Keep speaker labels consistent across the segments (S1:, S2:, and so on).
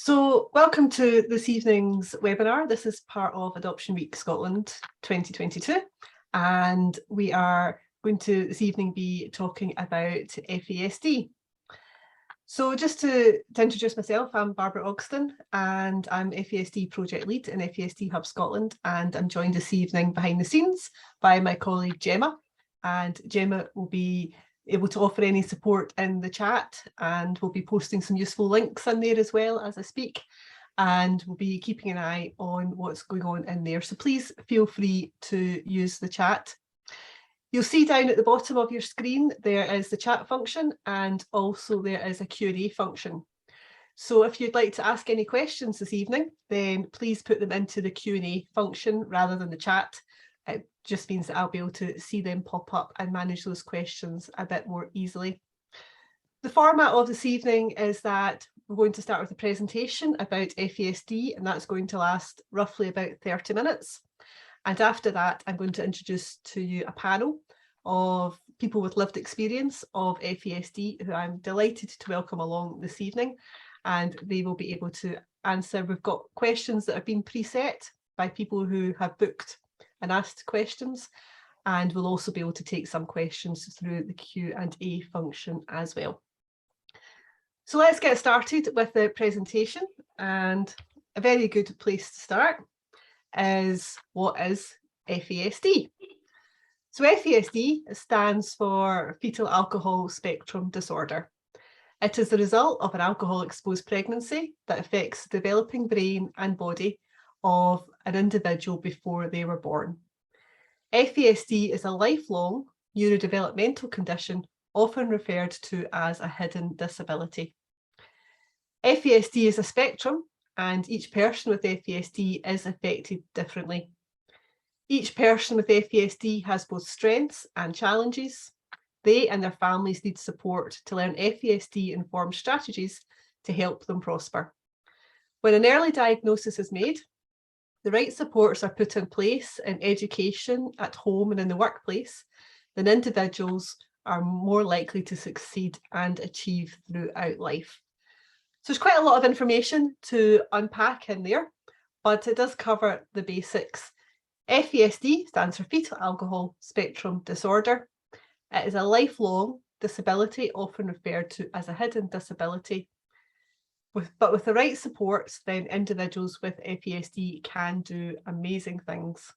S1: So welcome to this evening's webinar. This is part of Adoption Week Scotland 2022, and we are going to this evening be talking about FASD. So just to introduce myself, I'm Barbara Ogston and I'm FASD Project Lead in FASD Hub Scotland, and I'm joined this evening behind the scenes by my colleague Gemma, and Gemma will be able to offer any support in the chat, and we'll be posting some useful links in there as well as I speak, and we'll be keeping an eye on what's going on in there. So please feel free to use the chat. You'll see down at the bottom of your screen there is the chat function, and also there is a Q&A function. So if you'd like to ask any questions this evening, then please put them into the Q&A function rather than the chat. It just means that I'll be able to see them pop up and manage those questions a bit more easily. The format of this evening is that we're going to start with a presentation about FASD, and that's going to last roughly about 30 minutes. And after that, I'm going to introduce to you a panel of people with lived experience of FASD, who I'm delighted to welcome along this evening, and they will be able to answer. We've got questions that have been preset by people who have booked and asked questions, and we'll also be able to take some questions through the Q&A function as well. So let's get started with the presentation, and a very good place to start is what is FASD. So FASD stands for Fetal Alcohol Spectrum Disorder. It is the result of an alcohol-exposed pregnancy that affects the developing brain and body of an individual before they were born. FASD is a lifelong neurodevelopmental condition, often referred to as a hidden disability. FASD is a spectrum, and each person with FASD is affected differently. Each person with FASD has both strengths and challenges. They and their families need support to learn FASD-informed strategies to help them prosper. When an early diagnosis is made, the right supports are put in place in education, at home and in the workplace, then individuals are more likely to succeed and achieve throughout life. So there's quite a lot of information to unpack in there, but it does cover the basics. FASD stands for Fetal Alcohol Spectrum Disorder. It is a lifelong disability, often referred to as a hidden disability. But with the right supports, then individuals with FASD can do amazing things.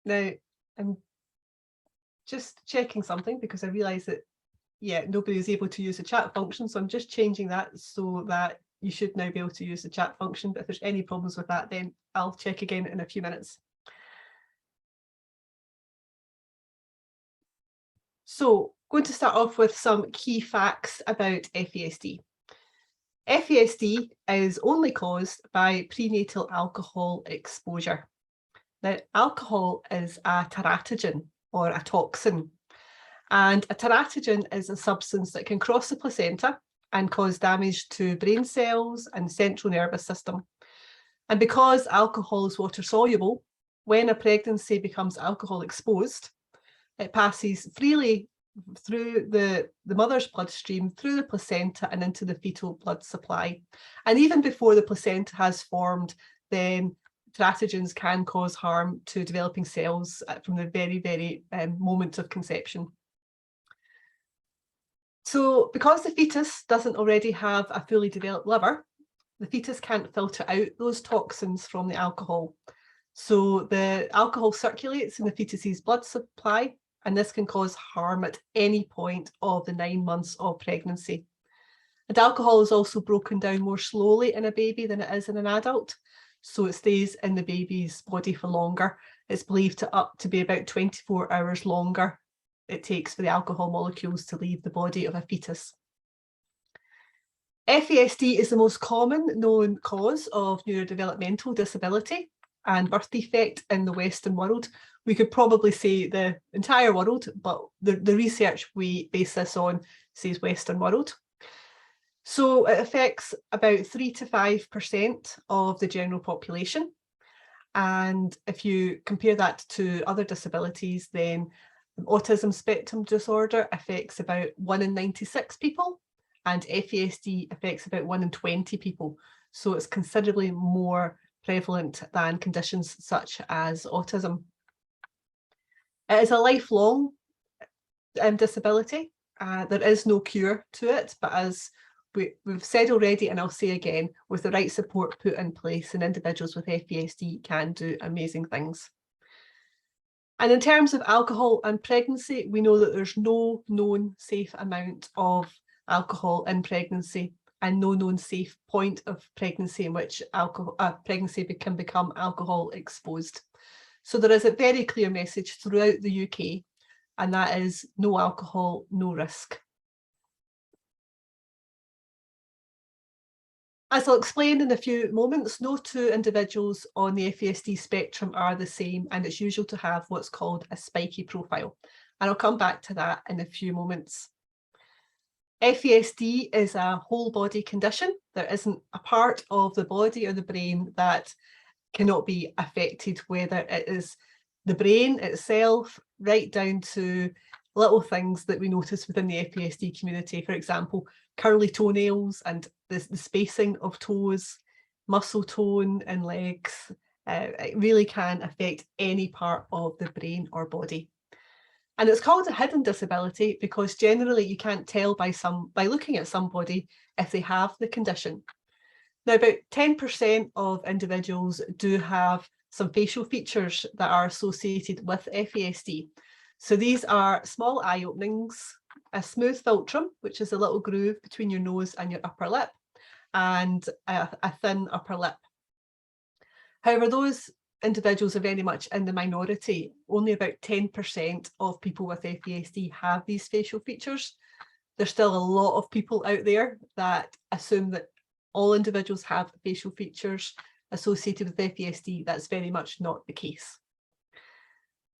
S1: Now, I'm just checking something because I realise that, nobody is able to use the chat function. So I'm just changing that so that you should now be able to use the chat function. But if there's any problems with that, then I'll check again in a few minutes. So, going to start off with some key facts about FASD. FASD is only caused by prenatal alcohol exposure. Now, alcohol is a teratogen or a toxin, and a teratogen is a substance that can cross the placenta and cause damage to brain cells and central nervous system. And because alcohol is water soluble, when a pregnancy becomes alcohol exposed, it passes freely through the mother's bloodstream, through the placenta and into the fetal blood supply. And even before the placenta has formed, then teratogens can cause harm to developing cells from the very moment of conception. So because the fetus doesn't already have a fully developed liver, the fetus can't filter out those toxins from the alcohol. So the alcohol circulates in the fetus's blood supply, and this can cause harm at any point of the 9 months of pregnancy. And alcohol is also broken down more slowly in a baby than it is in an adult, so it stays in the baby's body for longer. It's believed to be about 24 hours longer it takes for the alcohol molecules to leave the body of a fetus. FASD is the most common known cause of neurodevelopmental disability and birth defect in the Western world. We could probably say the entire world, but the research we base this on says Western world. So it affects about 3 to 5% of the general population. And if you compare that to other disabilities, then autism spectrum disorder affects about 1 in 96 people, and FASD affects about 1 in 20 people, so it's considerably more prevalent than conditions such as autism. It is a lifelong disability. There is no cure to it, but as we've said already, and I'll say again, with the right support put in place, and individuals with FASD can do amazing things. And in terms of alcohol and pregnancy, we know that there's no known safe amount of alcohol in pregnancy and no known safe point of pregnancy in which pregnancy can become alcohol exposed. So there is a very clear message throughout the UK, and that is no alcohol, no risk. As I'll explain in a few moments, no two individuals on the FASD spectrum are the same, and it's usual to have what's called a spiky profile. And I'll come back to that in a few moments. FASD is a whole body condition. There isn't a part of the body or the brain that cannot be affected, whether it is the brain itself, right down to little things that we notice within the FASD community. For example, curly toenails and the spacing of toes, muscle tone in legs. It really can affect any part of the brain or body. And it's called a hidden disability because generally you can't tell by looking at somebody if they have the condition. Now, about 10% of individuals do have some facial features that are associated with FASD. So these are small eye openings, a smooth philtrum, which is a little groove between your nose and your upper lip, and a thin upper lip. However, those individuals are very much in the minority. Only about 10% of people with FASD have these facial features. There's still a lot of people out there that assume that all individuals have facial features associated with FASD. That's very much not the case.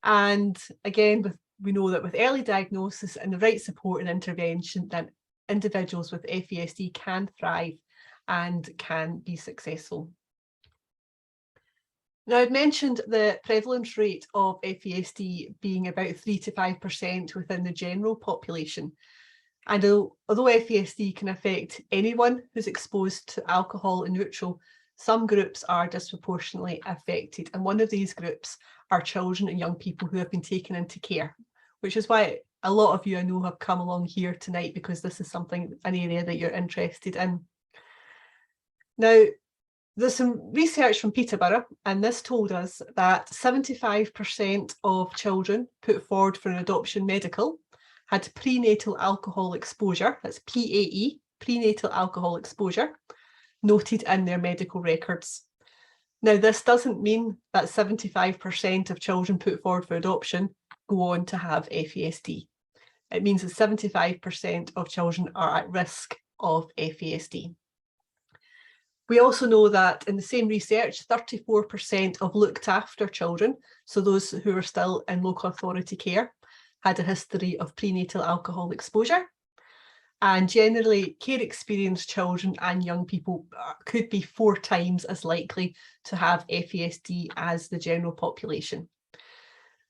S1: And again, we know that with early diagnosis and the right support and intervention, that individuals with FASD can thrive and can be successful. Now, I'd mentioned the prevalence rate of FASD being about 3 to 5% within the general population. And although FASD can affect anyone who's exposed to alcohol in neutral, some groups are disproportionately affected. And one of these groups are children and young people who have been taken into care, which is why a lot of you I know have come along here tonight, because this is an area that you're interested in. Now, there's some research from Peterborough, and this told us that 75% of children put forward for an adoption medical had prenatal alcohol exposure, that's PAE, prenatal alcohol exposure, noted in their medical records. Now, this doesn't mean that 75% of children put forward for adoption go on to have FASD. It means that 75% of children are at risk of FASD. We also know that in the same research, 34% of looked after children, so those who are still in local authority care, had a history of prenatal alcohol exposure. And generally, care experienced children and young people could be 4 times as likely to have FASD as the general population.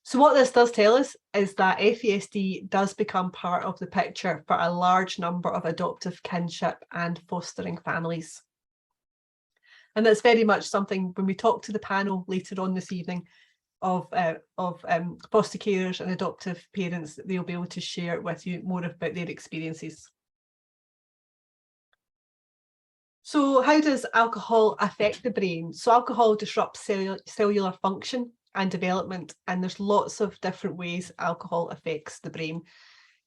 S1: So what this does tell us is that FASD does become part of the picture for a large number of adoptive kinship and fostering families. And that's very much something, when we talk to the panel later on this evening of foster carers and adoptive parents, they'll be able to share with you more about their experiences. So how does alcohol affect the brain? So alcohol disrupts cellular function and development, and there's lots of different ways alcohol affects the brain,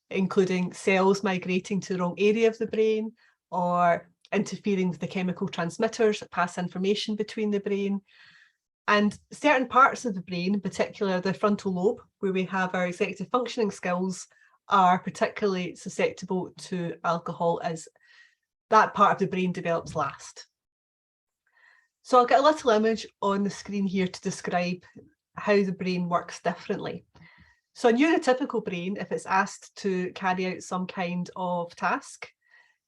S1: including cells migrating to the wrong area of the brain, or interfering with the chemical transmitters that pass information between the brain. And certain parts of the brain, in particular the frontal lobe, where we have our executive functioning skills, are particularly susceptible to alcohol, as that part of the brain develops last. So I'll get a little image on the screen here to describe how the brain works differently. So a neurotypical brain, if it's asked to carry out some kind of task,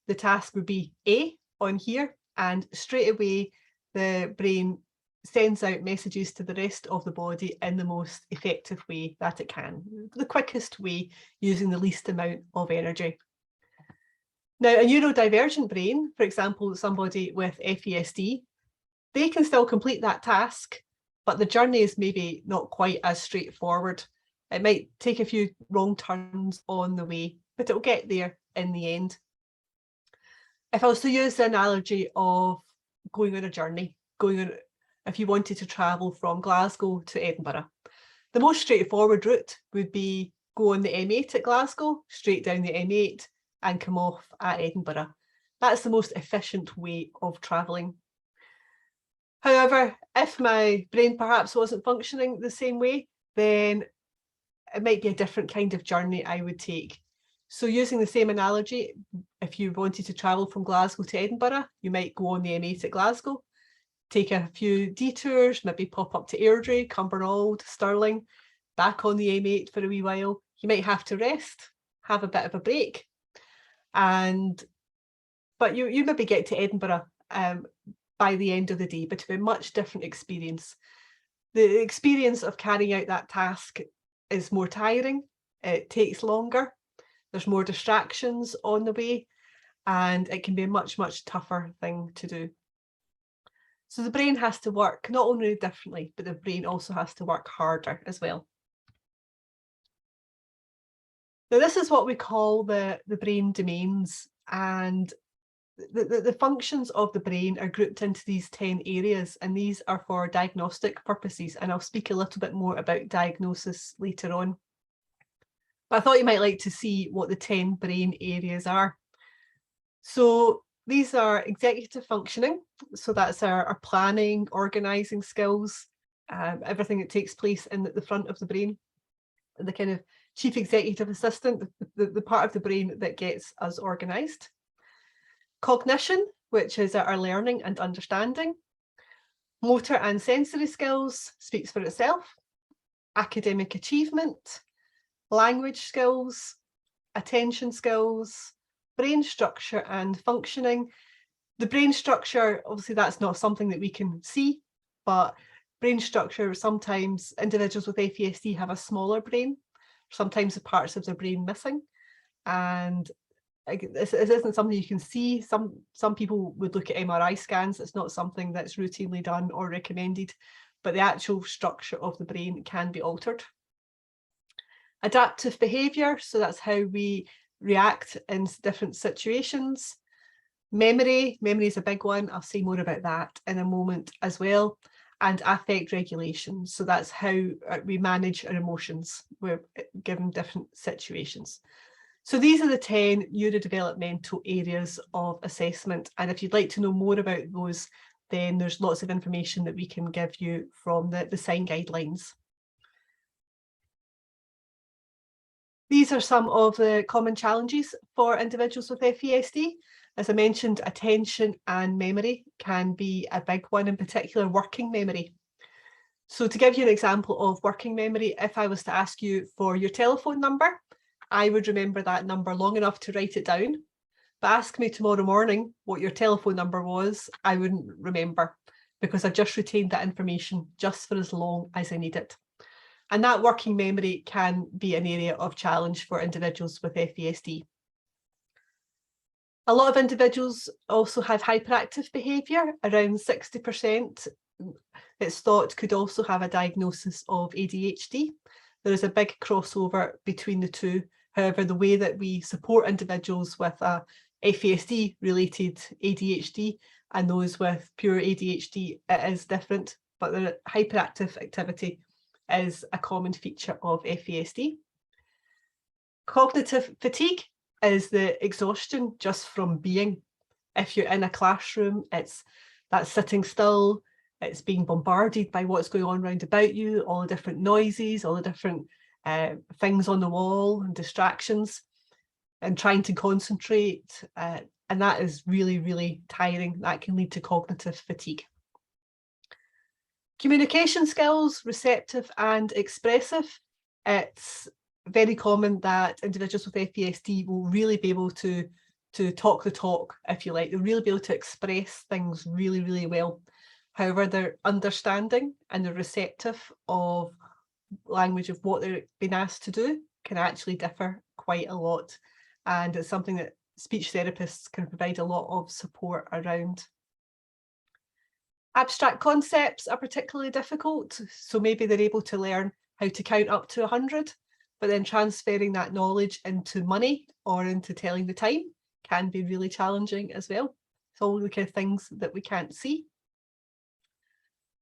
S1: the task would be A on here, and straight away the brain sends out messages to the rest of the body in the most effective way that it can, the quickest way, using the least amount of energy. Now, a neurodivergent brain, for example, somebody with FASD, they can still complete that task, but the journey is maybe not quite as straightforward. It might take a few wrong turns on the way, but it'll get there in the end. If I was to use the analogy of going on a journey, if you wanted to travel from Glasgow to Edinburgh, the most straightforward route would be go on the M8 at Glasgow, straight down the M8 and come off at Edinburgh. That's the most efficient way of travelling. However, if my brain perhaps wasn't functioning the same way, then it might be a different kind of journey I would take. So using the same analogy, if you wanted to travel from Glasgow to Edinburgh, you might go on the M8 at Glasgow, take a few detours, maybe pop up to Airdrie, Cumbernauld, Stirling, back on the M8 for a wee while. You might have to rest, have a bit of a break. But you maybe get to Edinburgh by the end of the day, but it'll be a much different experience. The experience of carrying out that task is more tiring, it takes longer, there's more distractions on the way, and it can be a much, much tougher thing to do. So the brain has to work not only differently, but the brain also has to work harder as well. Now, this is what we call the brain domains, and the functions of the brain are grouped into these 10 areas, and these are for diagnostic purposes, and I'll speak a little bit more about diagnosis later on. But I thought you might like to see what the 10 brain areas are. So these are executive functioning, so that's our planning, organising skills, everything that takes place in the front of the brain. The kind of chief executive assistant, the part of the brain that gets us organised. Cognition, which is our learning and understanding. Motor and sensory skills speaks for itself. Academic achievement, language skills, attention skills, brain structure and functioning. The brain structure, obviously that's not something that we can see, but brain structure, sometimes individuals with FASD have a smaller brain, sometimes the parts of their brain missing, and this isn't something you can see. Some people would look at MRI scans. It's not something that's routinely done or recommended, but the actual structure of the brain can be altered. Adaptive behaviour, so that's how we react in different situations. Memory is a big one. I'll say more about that in a moment as well. And affect regulation, so that's how we manage our emotions given different situations. So these are the 10 neurodevelopmental areas of assessment, and if you'd like to know more about those, then there's lots of information that we can give you from the SIGN guidelines. These are some of the common challenges for individuals with FASD. As I mentioned, attention and memory can be a big one, in particular working memory. So to give you an example of working memory, if I was to ask you for your telephone number, I would remember that number long enough to write it down. But ask me tomorrow morning what your telephone number was, I wouldn't remember, because I've just retained that information just for as long as I need it. And that working memory can be an area of challenge for individuals with FASD. A lot of individuals also have hyperactive behaviour, around 60%. It's thought could also have a diagnosis of ADHD. There is a big crossover between the two. However, the way that we support individuals with a FASD related ADHD and those with pure ADHD, it is different, but the hyperactive activity is a common feature of FASD. Cognitive fatigue is the exhaustion just from being. If you're in a classroom, it's that sitting still, it's being bombarded by what's going on around about you, all the different noises, all the different things on the wall and distractions, and trying to concentrate, and that is really, really tiring. That can lead to cognitive fatigue. Communication skills, receptive and expressive. It's very common that individuals with FASD will really be able to talk the talk, if you like. They'll really be able to express things really, really well. However, their understanding and the receptive of language of what they're being asked to do can actually differ quite a lot. And it's something that speech therapists can provide a lot of support around. Abstract concepts are particularly difficult, so maybe they're able to learn how to count up to 100, but then transferring that knowledge into money or into telling the time can be really challenging as well. It's all the kind of things that we can't see.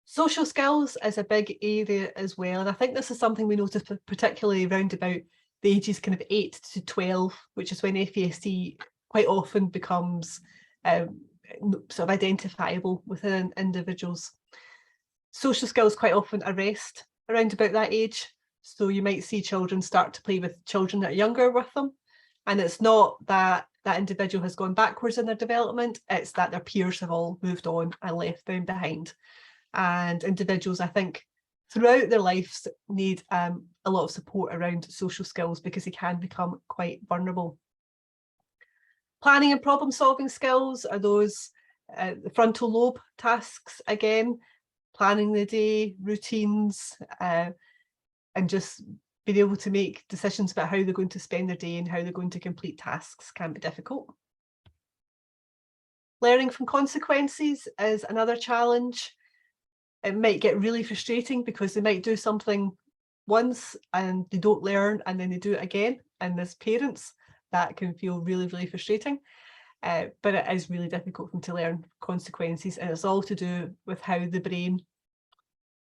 S1: Social skills is a big area as well, and I think this is something we notice particularly around about the ages kind of 8 to 12, which is when FASD quite often becomes sort of identifiable within individuals. Social skills quite often arrest around about that age, so you might see children start to play with children that are younger with them, and it's not that that individual has gone backwards in their development, it's that their peers have all moved on and left them behind. And individuals, I think, throughout their lives need a lot of support around social skills because they can become quite vulnerable. Planning and problem solving skills are those the frontal lobe tasks again, planning the day, routines, and just being able to make decisions about how they're going to spend their day and how they're going to complete tasks can be difficult. Learning from consequences is another challenge. It might get really frustrating because they might do something once and they don't learn and then they do it again. And as parents, that can feel really, really frustrating. But it is really difficult for them to learn consequences, and it's all to do with how the brain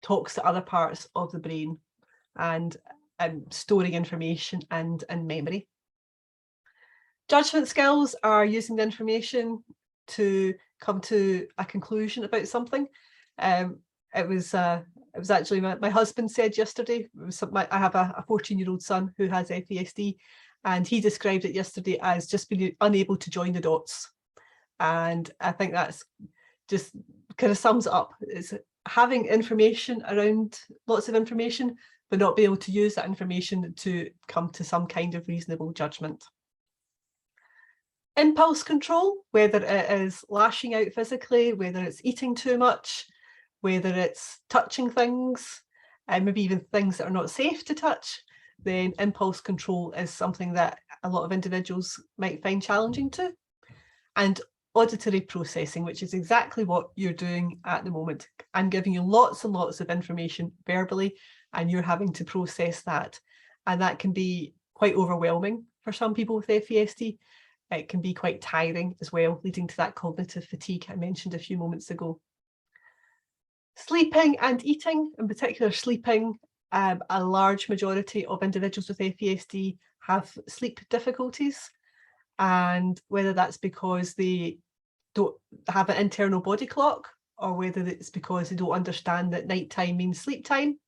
S1: talks to other parts of the brain and storing information and memory. Judgment skills are using the information to come to a conclusion about something. It was actually my husband said yesterday, I have a 14-year-old son who has FASD, and he described it yesterday as just being unable to join the dots. And I think that's just kind of sums it up. It's having information around, lots of information, but not being able to use that information to come to some kind of reasonable judgment. Impulse control, whether it is lashing out physically, whether it's eating too much, whether it's touching things, and maybe even things that are not safe to touch, then impulse control is something that a lot of individuals might find challenging too. And auditory processing, which is exactly what you're doing at the moment. I'm giving you lots and lots of information verbally, and you're having to process that. And that can be quite overwhelming for some people with FASD. It can be quite tiring as well, leading to that cognitive fatigue I mentioned a few moments ago. Sleeping and eating, in particular sleeping, a large majority of individuals with FASD have sleep difficulties, and whether that's because they don't have an internal body clock, or whether it's because they don't understand that nighttime means sleep time,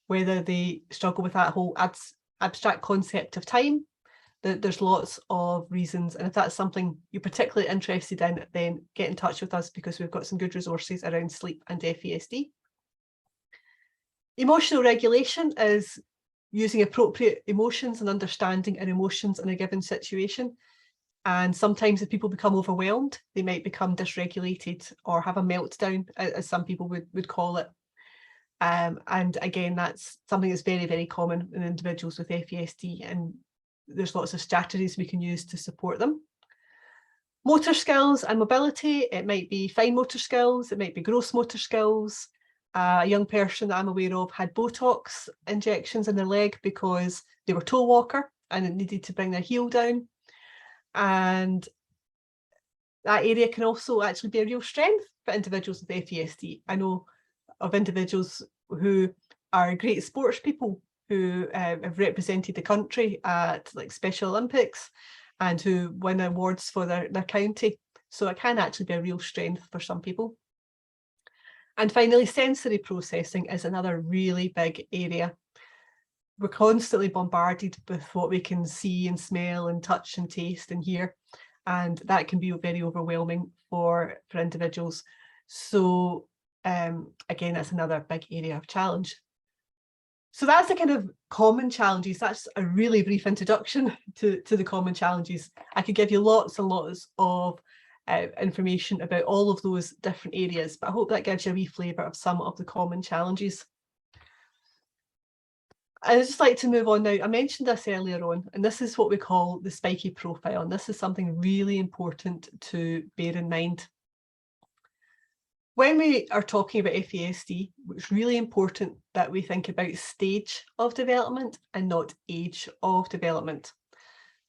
S1: whether they struggle with that whole abstract concept of time, there's lots of reasons. And if that's something you're particularly interested in, then get in touch with us because we've got some good resources around sleep and FASD. Emotional regulation is using appropriate emotions and understanding our emotions in a given situation. And sometimes if people become overwhelmed, they might become dysregulated or have a meltdown, as some people would call it. And again, that's something that's very, very common in individuals with FASD, and there's lots of strategies we can use to support them. Motor skills and mobility, it might be fine motor skills, it might be gross motor skills. A young person that I'm aware of had Botox injections in their leg because they were toe walker and it needed to bring their heel down. And that area can also actually be a real strength for individuals with FASD. I know of individuals who are great sports people who have represented the country at like Special Olympics and who win awards for their county. So it can actually be a real strength for some people. And finally, sensory processing is another really big area. We're constantly bombarded with what we can see and smell and touch and taste and hear, and that can be very overwhelming for individuals. So again, that's another big area of challenge. So that's the kind of common challenges. That's a really brief introduction to the common challenges. I could give you lots and lots of information about all of those different areas, but I hope that gives you a wee flavour of some of the common challenges. I'd just like to move on now. I mentioned this earlier on, and this is what we call the spiky profile, and this is something really important to bear in mind. When we are talking about FASD, it's really important that we think about stage of development and not age of development.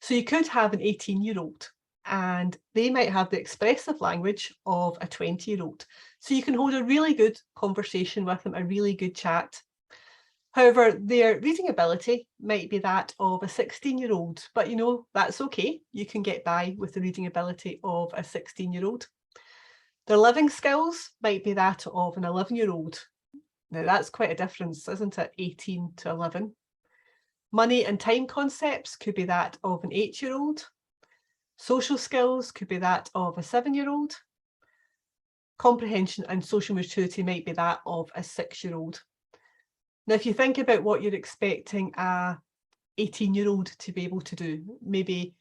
S1: So you could have an 18-year-old and they might have the expressive language of a 20-year-old. So you can hold a really good conversation with them, a really good chat. However, their reading ability might be that of a 16-year-old, but you know, that's okay. You can get by with the reading ability of a 16-year-old. Their living skills might be that of an 11-year-old. Now that's quite a difference, isn't it? 18 to 11. Money and time concepts could be that of an 8-year-old. Social skills could be that of a 7-year-old. Comprehension and social maturity might be that of a 6-year-old. Now, if you think about what you're expecting a 18-year-old to be able to do, maybe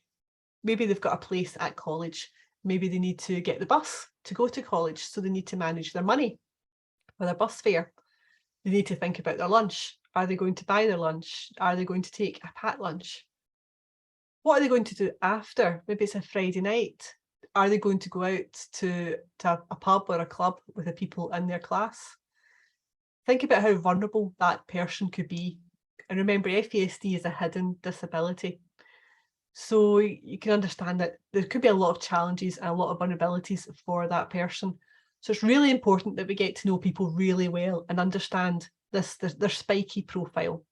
S1: they've got a place at college, maybe they need to get the bus to go to college, so they need to manage their money for their bus fare. They need to think about their lunch. Are they going to buy their lunch? Are they going to take a packed lunch? What are they going to do after? Maybe it's a Friday night. Are they going to go out to a pub or a club with the people in their class? Think about how vulnerable that person could be. And remember, FASD is a hidden disability. So you can understand that there could be a lot of challenges and a lot of vulnerabilities for that person. So it's really important that we get to know people really well and understand their spiky profile.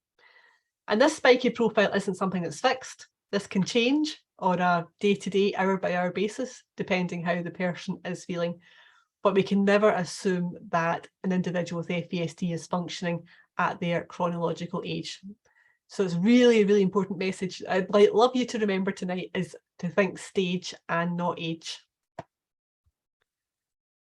S1: And this spiky profile isn't something that's fixed. This can change on a day-to-day, hour-by-hour basis, depending how the person is feeling. But we can never assume that an individual with FASD is functioning at their chronological age. So it's really, really important message I'd love you to remember tonight is to think stage and not age.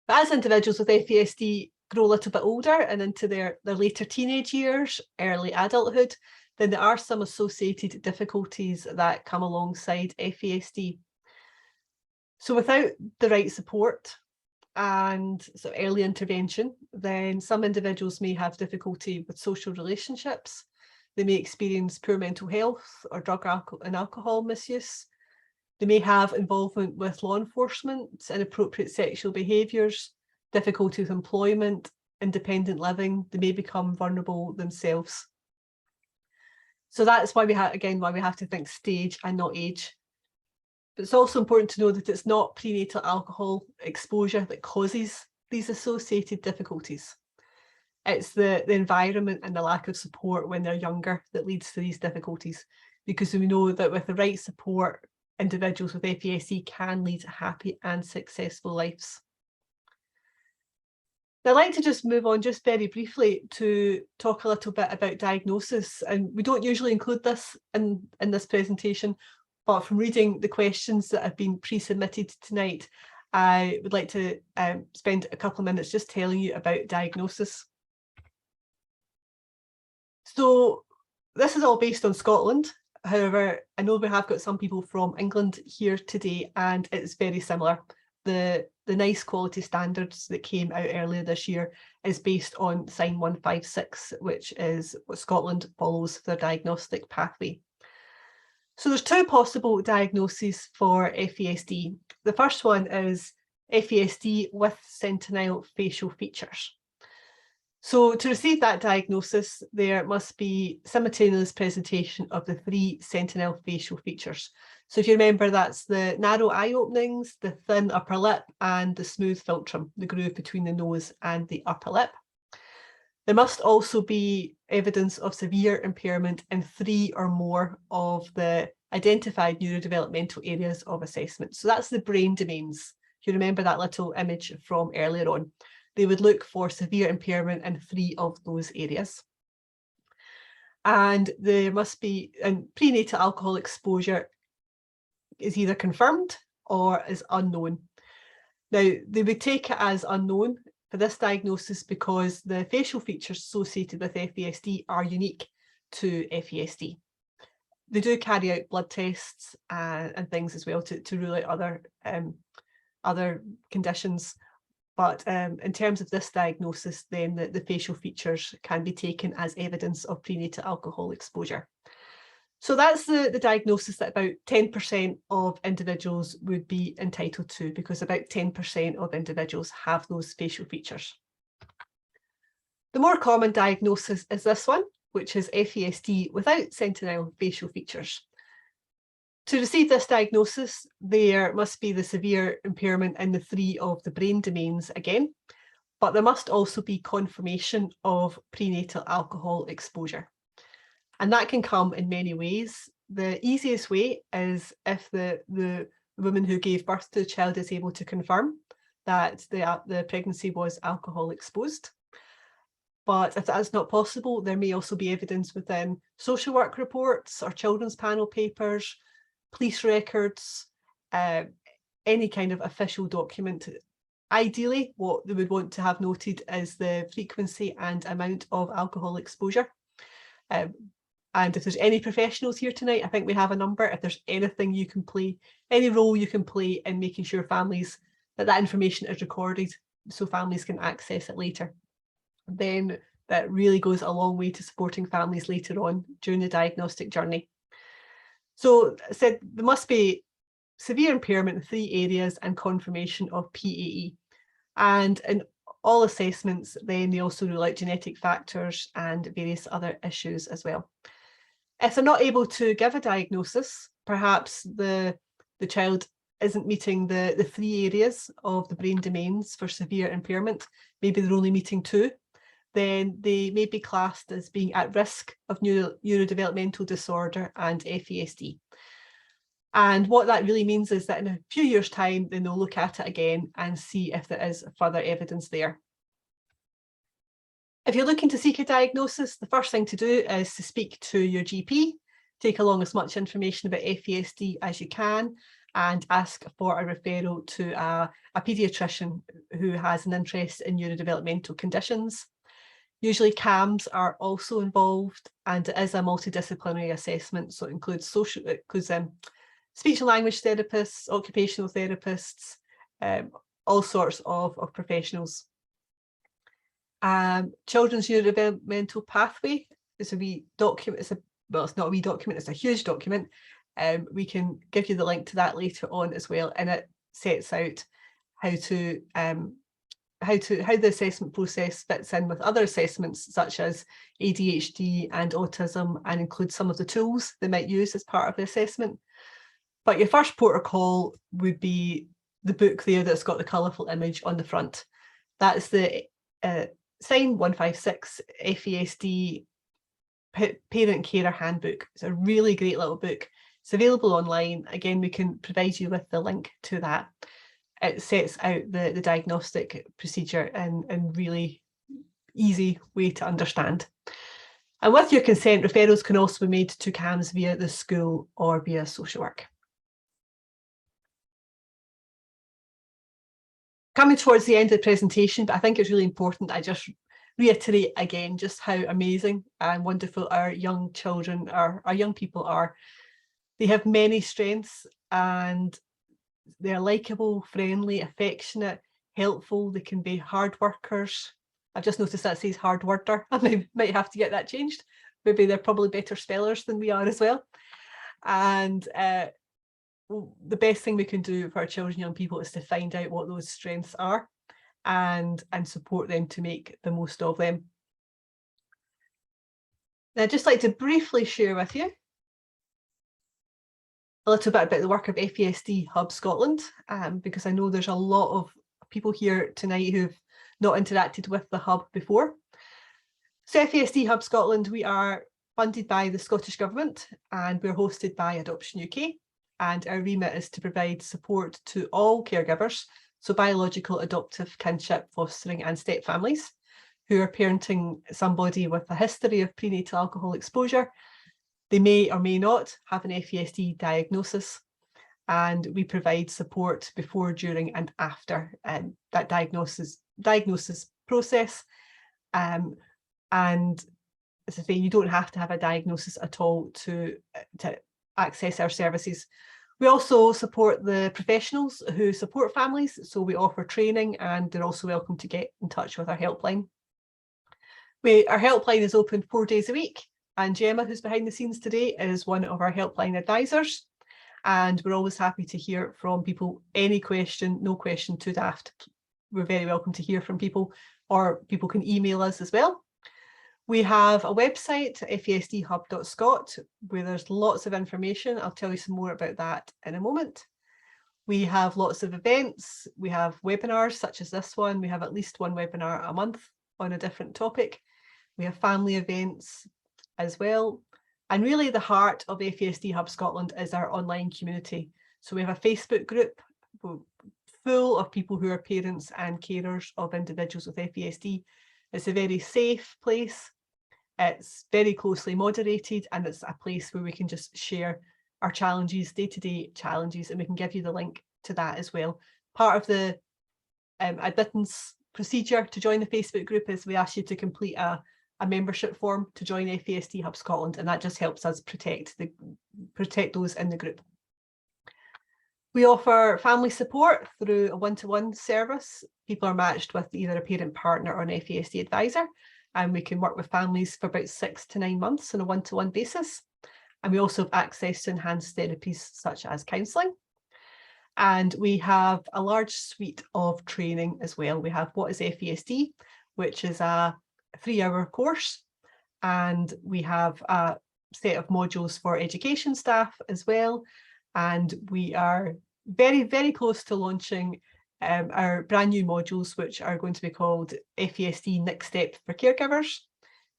S1: But as individuals with FASD grow a little bit older and into their later teenage years, early adulthood, then there are some associated difficulties that come alongside FASD. So without the right support and sort of early intervention, then some individuals may have difficulty with social relationships. They may experience poor mental health or drug and alcohol misuse. They may have involvement with law enforcement, inappropriate sexual behaviours, difficulty with employment, independent living. They may become vulnerable themselves. So that's why we have to think stage and not age. But it's also important to know that it's not prenatal alcohol exposure that causes these associated difficulties. It's the environment and the lack of support when they're younger that leads to these difficulties, because we know that with the right support, individuals with FASD can lead happy and successful lives. Now, I'd like to just move on just very briefly to talk a little bit about diagnosis, and we don't usually include this in this presentation, but from reading the questions that have been pre-submitted tonight, I would like to spend a couple of minutes just telling you about diagnosis. So this is all based on Scotland. However, I know we have got some people from England here today, and it's very similar. The NICE quality standards that came out earlier this year is based on Sign 156, which is what Scotland follows for their diagnostic pathway. So there's two possible diagnoses for FASD. The first one is FASD with sentinel facial features. So to receive that diagnosis, there must be simultaneous presentation of the 3 sentinel facial features. So if you remember, that's the narrow eye openings, the thin upper lip, and the smooth philtrum, the groove between the nose and the upper lip. There must also be evidence of severe impairment in 3 or more of the identified neurodevelopmental areas of assessment. So that's the brain domains. If you remember that little image from earlier on, they would look for severe impairment in 3 of those areas. And there must be, and prenatal alcohol exposure is either confirmed or is unknown. Now, they would take it as unknown for this diagnosis because the facial features associated with FASD are unique to FASD. They do carry out blood tests and things as well to rule out other conditions, But in terms of this diagnosis, then the facial features can be taken as evidence of prenatal alcohol exposure. So that's the diagnosis that about 10% of individuals would be entitled to, because about 10% of individuals have those facial features. The more common diagnosis is this one, which is FASD without sentinel facial features. To receive this diagnosis, there must be the severe impairment in the 3 of the brain domains again, but there must also be confirmation of prenatal alcohol exposure. And that can come in many ways. The easiest way is if the woman who gave birth to the child is able to confirm that the pregnancy was alcohol exposed. But if that's not possible, there may also be evidence within social work reports or children's panel papers, police records, any kind of official document. Ideally, what they would want to have noted is the frequency and amount of alcohol exposure. And if there's any professionals here tonight, I think we have a number. If there's anything you can play, any role you can play in making sure families, that information is recorded so families can access it later, then that really goes a long way to supporting families later on during the diagnostic journey. So I said there must be severe impairment in 3 areas and confirmation of PAE. And in all assessments, then they also rule out genetic factors and various other issues as well. If they're not able to give a diagnosis, perhaps the child isn't meeting the 3 areas of the brain domains for severe impairment, maybe they're only meeting 2, then they may be classed as being at risk of neurodevelopmental disorder and FASD. And what that really means is that in a few years' time, then they'll look at it again and see if there is further evidence there. If you're looking to seek a diagnosis, the first thing to do is to speak to your GP, take along as much information about FASD as you can, and ask for a referral to a paediatrician who has an interest in neurodevelopmental conditions. Usually CAMS are also involved, and it is a multidisciplinary assessment, so it includes speech and language therapists, occupational therapists, all sorts of professionals. Children's neurodevelopmental pathway is a wee document. Well, it's not a wee document, it's a huge document. We can give you the link to that later on as well, and it sets out how the assessment process fits in with other assessments such as ADHD and autism, and includes some of the tools they might use as part of the assessment. But your first port of call would be the book there that's got the colourful image on the front. That's the Sign 156 FASD Parent Carer Handbook. It's a really great little book. It's available online. Again, we can provide you with the link to that. It sets out the diagnostic procedure in really easy way to understand. And with your consent, referrals can also be made to CAMS via the school or via social work. Coming towards the end of the presentation, but I think it's really important I just reiterate again just how amazing and wonderful our young children are, our young people are. They have many strengths and they're likeable, friendly, affectionate, helpful. They can be hard workers. I've just noticed that says hard worker. I might have to get that changed. Maybe they're probably better spellers than we are as well. And the best thing we can do for our children and young people is to find out what those strengths are and support them to make the most of them. And I'd just like to briefly share with you a little bit about the work of FASD Hub Scotland, because I know there's a lot of people here tonight who've not interacted with the Hub before. So FASD Hub Scotland, we are funded by the Scottish Government and we're hosted by Adoption UK. And our remit is to provide support to all caregivers, so biological, adoptive, kinship, fostering and step families who are parenting somebody with a history of prenatal alcohol exposure. They may or may not have an FASD diagnosis, and we provide support before, during and after that diagnosis process. And as I say, you don't have to have a diagnosis at all to access our services. We also support the professionals who support families, so we offer training and they're also welcome to get in touch with our helpline. Our helpline is open 4 days a week, and Gemma, who's behind the scenes today, is one of our helpline advisors, and we're always happy to hear from people. Any question, no question too daft. We're very welcome to hear from people, or people can email us as well. We have a website, fasdhub.scot, where there's lots of information. I'll tell you some more about that in a moment. We have lots of events. We have webinars such as this one. We have at least one webinar a month on a different topic. We have family events as well. And really the heart of FASD Hub Scotland is our online community. So we have a Facebook group full of people who are parents and carers of individuals with FASD. It's a very safe place. It's very closely moderated, and it's a place where we can just share our challenges, day-to-day challenges, and we can give you the link to that as well. Part of the admittance procedure to join the Facebook group is we ask you to complete a membership form to join FASD Hub Scotland, and that just helps us protect those in the group. We offer family support through a one-to-one service. People are matched with either a parent partner or an FASD advisor, and we can work with families for about 6 to 9 months on a one-to-one basis. And we also have access to enhanced therapies such as counselling. And we have a large suite of training as well. We have What is FASD, which is a 3-hour course. And we have a set of modules for education staff as well. And we are very, very close to launching our brand new modules, which are going to be called FASD Next Step for Caregivers.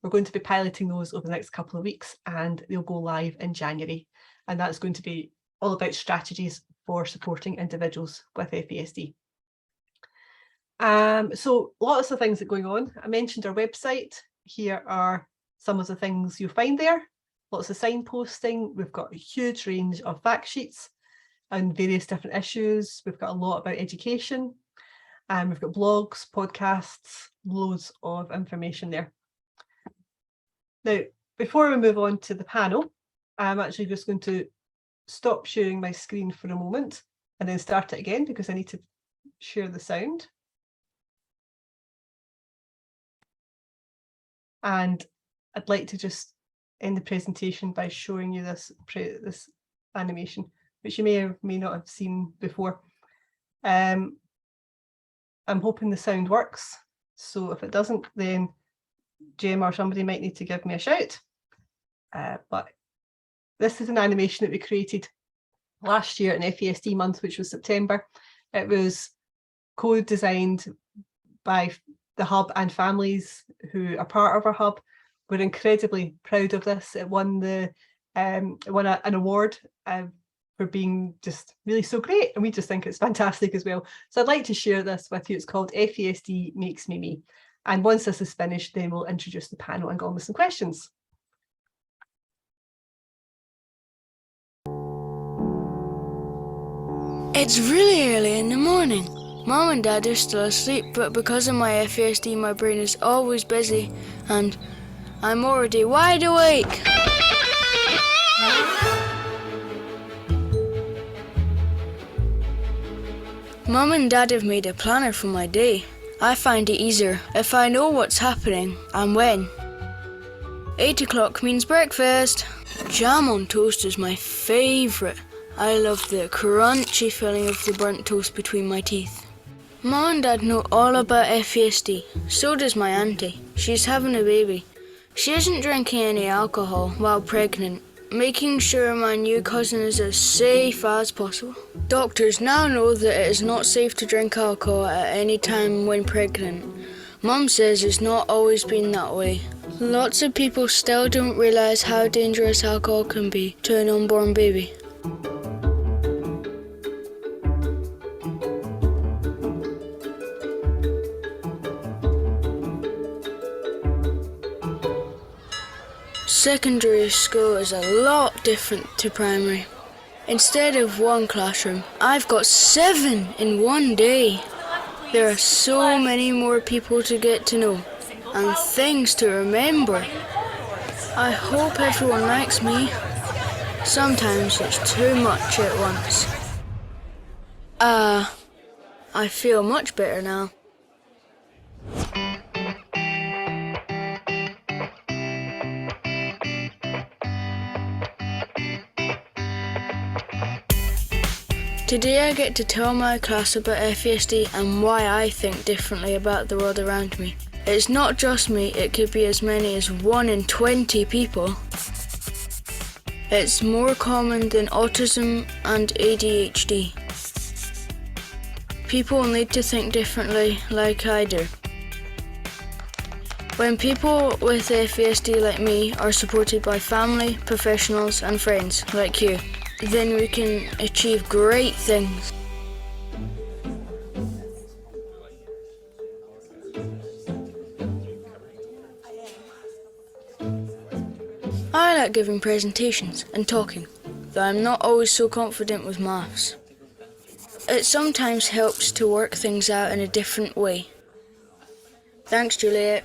S1: We're going to be piloting those over the next couple of weeks, and they'll go live in January. And that's going to be all about strategies for supporting individuals with FASD. So lots of things that are going on. I mentioned our website. Here are some of the things you'll find there. Lots of signposting. We've got a huge range of fact sheets and various different issues. We've got a lot about education, and we've got blogs, podcasts, loads of information there. Now, before we move on to the panel, I'm actually just going to stop sharing my screen for a moment and then start it again because I need to share the sound. And I'd like to just end the presentation by showing you this animation, which you may or may not have seen before. I'm hoping the sound works. So if it doesn't, then Gemma or somebody might need to give me a shout. But this is an animation that we created last year in FASD month, which was September. It was co-designed by the hub and families who are part of our hub. We're incredibly proud of this. It won an award for being just really so great, and we just think it's fantastic as well. So I'd like to share this with you. It's called FASD Makes Me Me. And once this is finished, then we'll introduce the panel and go on with some questions.
S2: It's really early in the morning. Mom and Dad are still asleep, but because of my FASD, my brain is always busy, and I'm already wide awake. Mom and Dad have made a planner for my day. I find it easier if I know what's happening and when. 8 o'clock means breakfast. Jam on toast is my favourite. I love the crunchy feeling of the burnt toast between my teeth. Mom and Dad know all about FASD. So does my auntie. She's having a baby. She isn't drinking any alcohol while pregnant, making sure my new cousin is as safe as possible. Doctors now know that it is not safe to drink alcohol at any time when pregnant. Mum says it's not always been that way. Lots of people still don't realise how dangerous alcohol can be to an unborn baby. Secondary school is a lot different to primary. Instead of one classroom, I've got 7 in one day. There are so many more people to get to know and things to remember. I hope everyone likes me. Sometimes it's too much at once. I feel much better now. Today I get to tell my class about FASD and why I think differently about the world around me. It's not just me, it could be as many as 1 in 20 people. It's more common than autism and ADHD. People need to think differently like I do. When people with FASD like me are supported by family, professionals and friends like you, then we can achieve great things. I like giving presentations and talking, though I'm not always so confident with maths. It sometimes helps to work things out in a different way. Thanks, Juliet.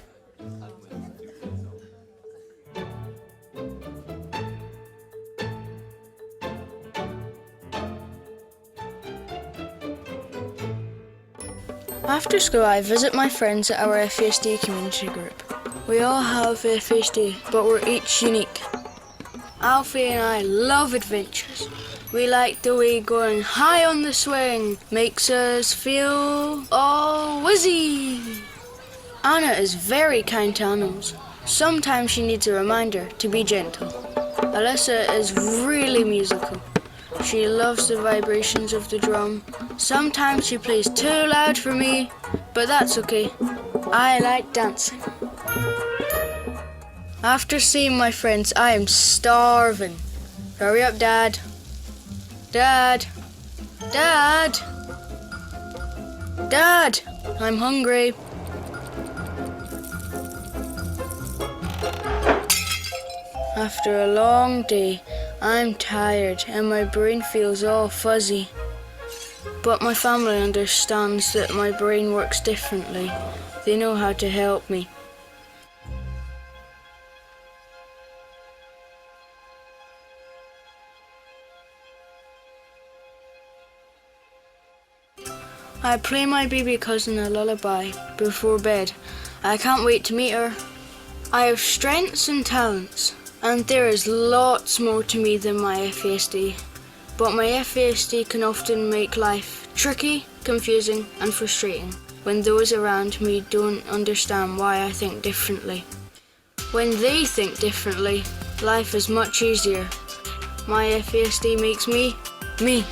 S2: After school, I visit my friends at our FASD community group. We all have FASD, but we're each unique. Alfie and I love adventures. We like the way going high on the swing makes us feel all whizzy. Anna is very kind to animals. Sometimes she needs a reminder to be gentle. Alyssa is really musical. She loves the vibrations of the drum. Sometimes she plays too loud for me, but that's okay. I like dancing. After seeing my friends, I am starving. Hurry up, Dad. Dad! Dad! Dad! I'm hungry. After a long day, I'm tired and my brain feels all fuzzy. But my family understands that my brain works differently. They know how to help me. I play my baby cousin a lullaby before bed. I can't wait to meet her. I have strengths and talents, and there is lots more to me than my FASD. But my FASD can often make life tricky, confusing and frustrating when those around me don't understand why I think differently. When they think differently, life is much easier. My FASD makes me, me.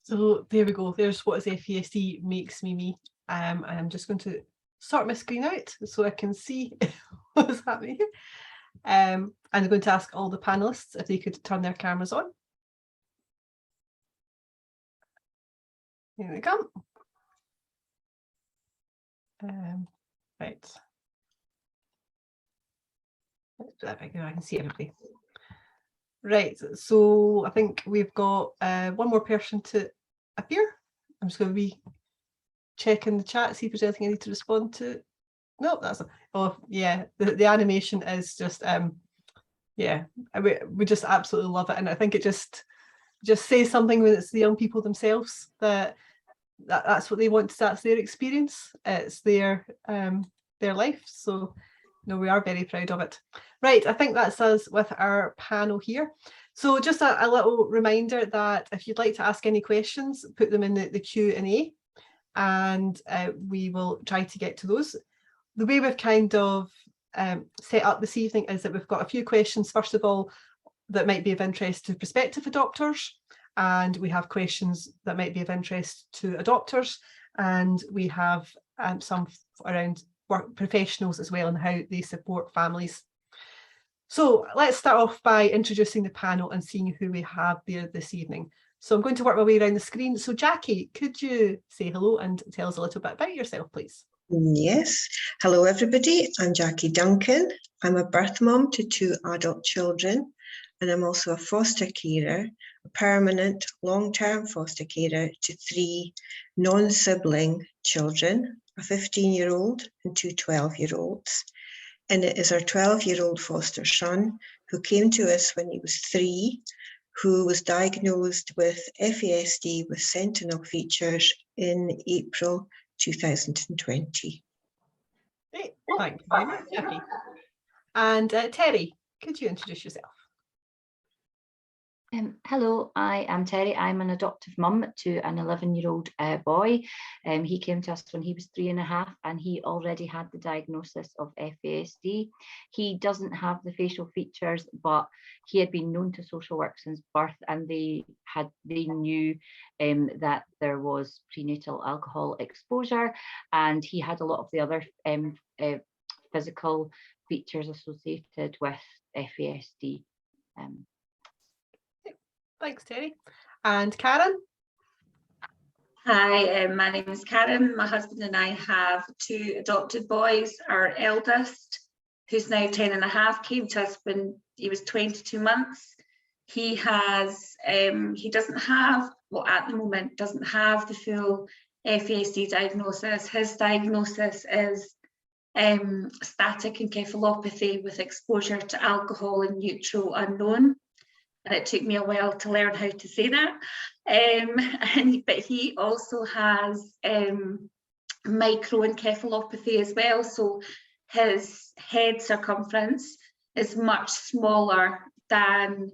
S1: So there we go. There's what is FASD makes me me. And I'm just going to sort my screen out so I can see what's happening. And I'm going to ask all the panelists if they could turn their cameras on. Here they come. Right. Let's do that bigger. I can see everybody. Right, so I think we've got one more person to appear. I'm just going to be checking the chat, see if there's anything I need to respond to. No, that's oh yeah, the animation is just yeah, we just absolutely love it, and I think it just says something when it's the young people themselves that's what they want. That's their experience. It's their life. So no, we are very proud of it. Right, I think that's us with our panel here. So just a little reminder that if you'd like to ask any questions, put them in the Q&A, and we will try to get to those. The way we've kind of set up this evening is that we've got a few questions, first of all, that might be of interest to prospective adopters, and we have questions that might be of interest to adopters, and we have some around work professionals as well and how they support families. So let's start off by introducing the panel and seeing who we have there this evening. So I'm going to work my way around the screen. So Jackie, could you say hello and tell us a little bit about yourself, please?
S3: Yes. Hello, everybody. I'm Jackie Duncan. I'm a birth mum to 2 adult children, and I'm also a foster carer, a permanent long-term foster carer to 3 non-sibling children, a 15-year-old and 2 12-year-olds. And it is our 12-year-old foster son who came to us when he was 3, who was diagnosed with FASD with sentinel features in April 2020.
S1: Great, thank you very much, Jackie. And Terry, could you introduce yourself?
S4: Hello, I am Terry. I'm an adoptive mum to an 11-year-old boy. He came to us when he was 3.5 and he already had the diagnosis of FASD. He doesn't have the facial features, but he had been known to social work since birth, and they knew that there was prenatal alcohol exposure, and he had a lot of the other physical features associated with FASD.
S1: Thanks, Terry. And Karen?
S5: Hi, my name is Karen. My husband and I have 2 adopted boys. Our eldest, who's now 10.5, came to us when he was 22 months. He doesn't have, well, at the moment, doesn't have the full FASD diagnosis. His diagnosis is static encephalopathy with exposure to alcohol in neutral unknown. And it took me a while to learn how to say that. But he also has microencephalopathy as well. So his head circumference is much smaller than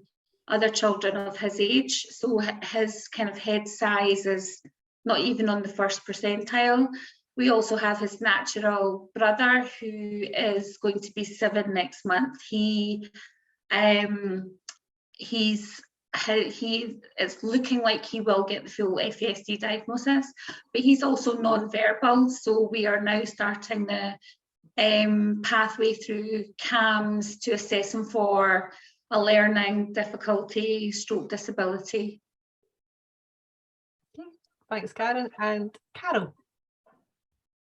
S5: other children of his age. So his kind of head size is not even on the first percentile. We also have his natural brother, who is going to be 7 next month. He is looking like he will get the full FASD diagnosis, but he's also non-verbal. So we are now starting the pathway through CAMS to assess him for a learning difficulty, stroke disability.
S1: Okay. Thanks, Karen. And Carol?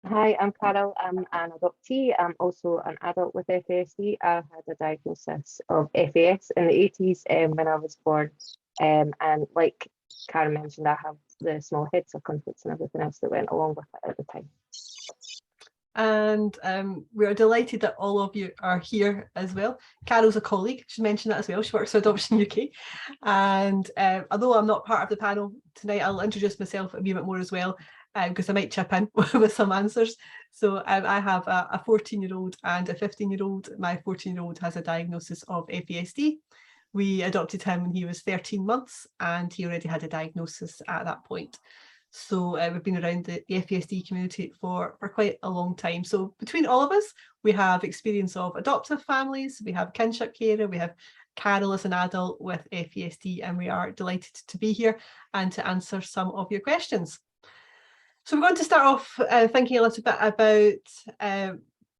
S6: Hi, I'm Carol. I'm an adoptee. I'm also an adult with FASD. I had a diagnosis of FAS in the 80s when I was born. And like Karen mentioned, I have the small head circumference and everything else that went along with it at the time.
S1: And we are delighted that all of you are here as well. Carol's a colleague, should mention that as well. She works for Adoption UK. And although I'm not part of the panel tonight, I'll introduce myself a wee bit more as well, because I might chip in with some answers. So I have a 14-year-old and a 15-year-old. My 14-year-old has a diagnosis of FASD. We adopted him when he was 13 months and he already had a diagnosis at that point. So we've been around the FASD community for quite a long time. So between all of us, we have experience of adoptive families, we have kinship carer, we have Carol as an adult with FASD, and we are delighted to be here and to answer some of your questions. So we're going to start off thinking a little bit about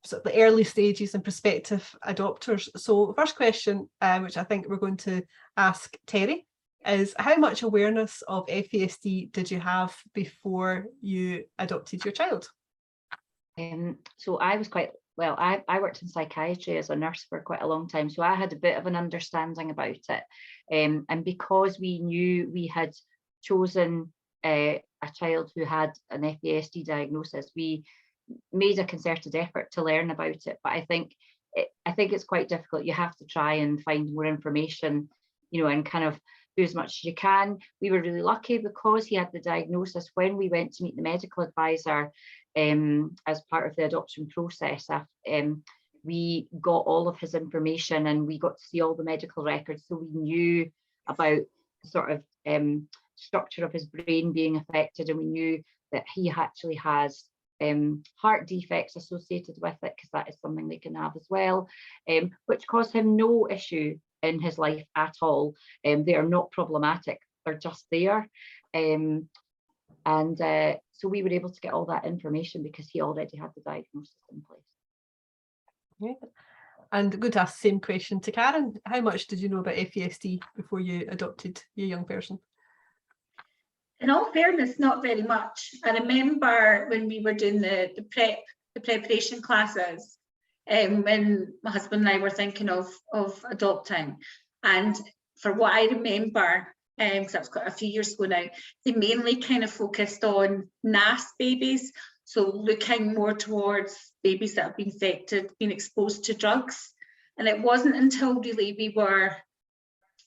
S1: sort of the early stages and prospective adopters. So the first question, which I think we're going to ask Terry, is how much awareness of FASD did you have before you adopted your child?
S4: So I was quite, well, I worked in psychiatry as a nurse for quite a long time, so I had a bit of an understanding about it. And because we knew we had chosen a child who had an FASD diagnosis, we made a concerted effort to learn about it. But I think it's quite difficult. You have to try and find more information, you know, and kind of do as much as you can. We were really lucky because he had the diagnosis. When we went to meet the medical advisor as part of the adoption process, we got all of his information and we got to see all the medical records, so we knew about sort of structure of his brain being affected, and we knew that he actually has heart defects associated with it, because that is something they can have as well, which caused him no issue in his life at all. They are not problematic, they're just there. So we were able to get all that information because he already had the diagnosis in place.
S1: Yeah. And I'm going to ask the same question to Karen. How much did you know about FASD before you adopted your young person?
S5: In all fairness, not very much. I remember when we were doing the preparation classes, when my husband and I were thinking of adopting, and for what I remember, because that was quite a few years ago now, they mainly kind of focused on NAS babies, so looking more towards babies that have been infected, been exposed to drugs. And it wasn't until really we were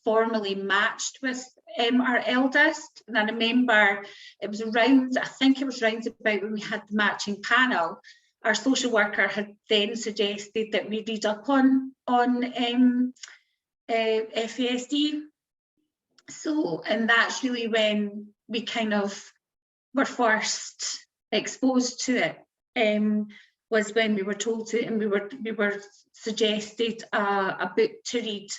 S5: formally matched with our eldest, and I remember it was around, I think it was around about when we had the matching panel, our social worker had then suggested that we read up on FASD. So, and that's really when we kind of were first exposed to it, was when we were told to, and we were suggested a book to read.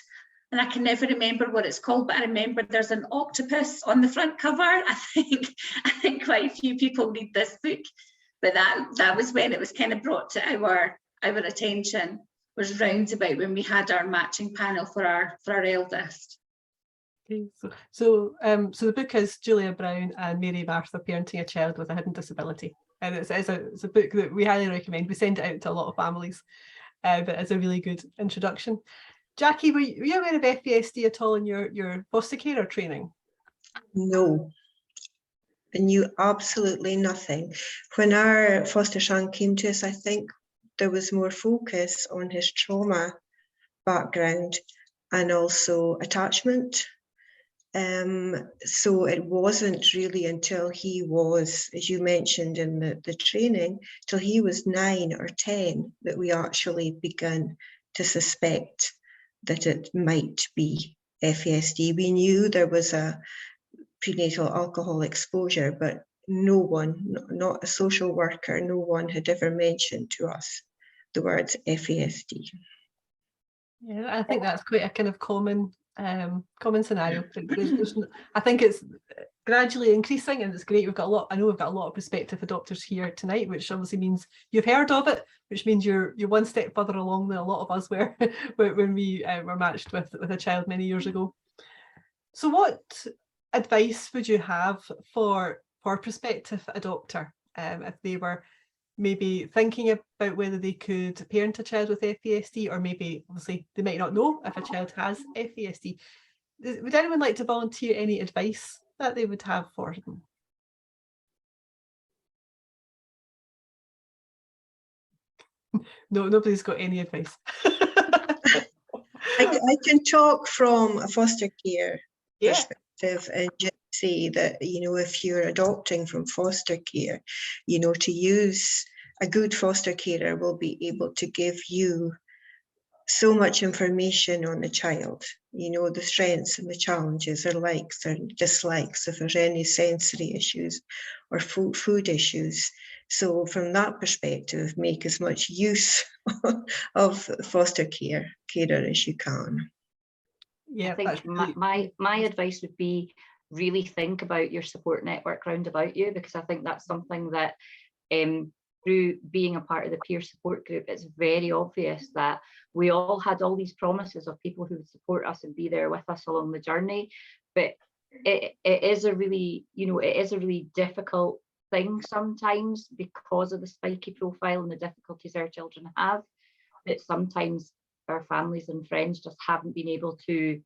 S5: And I can never remember what it's called, but I remember there's an octopus on the front cover. I think quite a few people read this book, but that was when it was kind of brought to our attention, was round about when we had our matching panel for our eldest.
S1: Okay, so the book is Julia Brown and Mary Martha Parenting a Child with a Hidden Disability, and it's a book that we highly recommend. We send it out to a lot of families, but it's a really good introduction. Jackie, were you aware of FASD at all in your foster carer training?
S3: No, I knew absolutely nothing. When our foster son came to us, I think there was more focus on his trauma background and also attachment. So it wasn't really until he was, as you mentioned in the training, till he was 9 or 10 that we actually began to suspect that it might be FASD. We knew there was a prenatal alcohol exposure, but no one, not a social worker, no one had ever mentioned to us the words FASD.
S1: Yeah, I think that's quite a kind of common scenario. I think it's gradually increasing, and it's great. I know we've got a lot of prospective adopters here tonight, which obviously means you've heard of it, which means you're one step further along than a lot of us were when we were matched with a child many years ago. So what advice would you have for prospective adopter if they were maybe thinking about whether they could parent a child with FASD, or maybe obviously they might not know if a child has FASD? Would anyone like to volunteer any advice that they would have for them? No, nobody's got any advice.
S3: I can talk from a foster care
S1: Yeah.
S3: perspective and just say that, if you're adopting from foster care, to use a good foster carer will be able to give you so much information on the child, the strengths and the challenges, their likes and dislikes, if there's any sensory issues or food issues. So from that perspective, make as much use of foster carer as you can.
S1: Yeah,
S4: I think my advice would be really think about your support network round about you, because I think that's something that through being a part of the peer support group, it's very obvious that we all had all these promises of people who would support us and be there with us along the journey. But it is a really, difficult thing sometimes because of the spiky profile and the difficulties our children have, that sometimes our families and friends just haven't been able to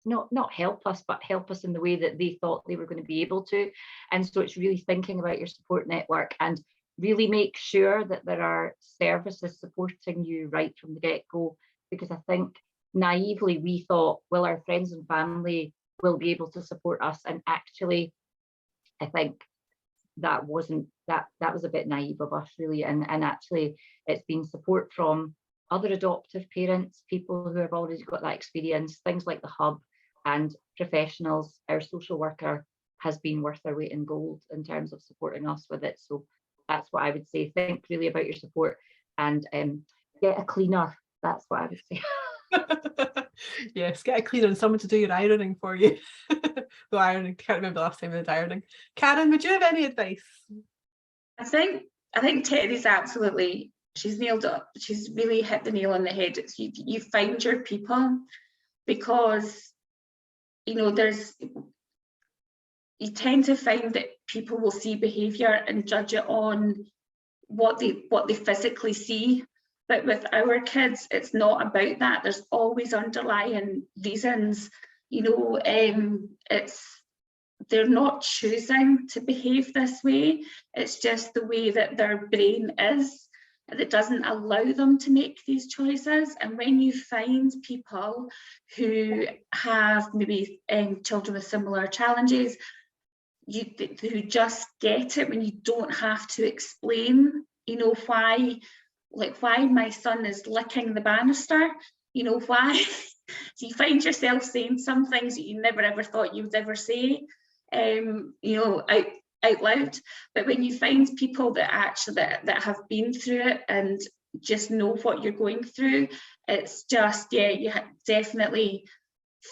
S4: not help us, but help us in the way that they thought they were going to be able to. And so it's really thinking about your support network and really make sure that there are services supporting you right from the get-go, because I think naively we thought, well, our friends and family will be able to support us, and actually I think that was a bit naive of us, really. And actually it's been support from other adoptive parents, people who have already got that experience, things like the hub and professionals. Our social worker has been worth their weight in gold in terms of supporting us with it. So that's what I would say. Think really about your support and get a cleaner. That's what I would say.
S1: Yes, get a cleaner and someone to do your ironing for you. Though ironing, can't remember the last time I did ironing. Karen, would you have any advice?
S5: I think Terry's absolutely, she's nailed it. She's really hit the nail on the head. It's you find your people, because there's you tend to find that people will see behaviour and judge it on what they physically see. But with our kids, it's not about that. There's always underlying reasons. You know, they're not choosing to behave this way. It's just the way that their brain is, that doesn't allow them to make these choices. And when you find people who have maybe children with similar challenges, who just get it when you don't have to explain, you know, why my son is licking the banister, you know, why. So you find yourself saying some things that you never ever thought you would ever say, you know, out loud. But when you find people that actually that have been through it and just know what you're going through, it's just, yeah, you definitely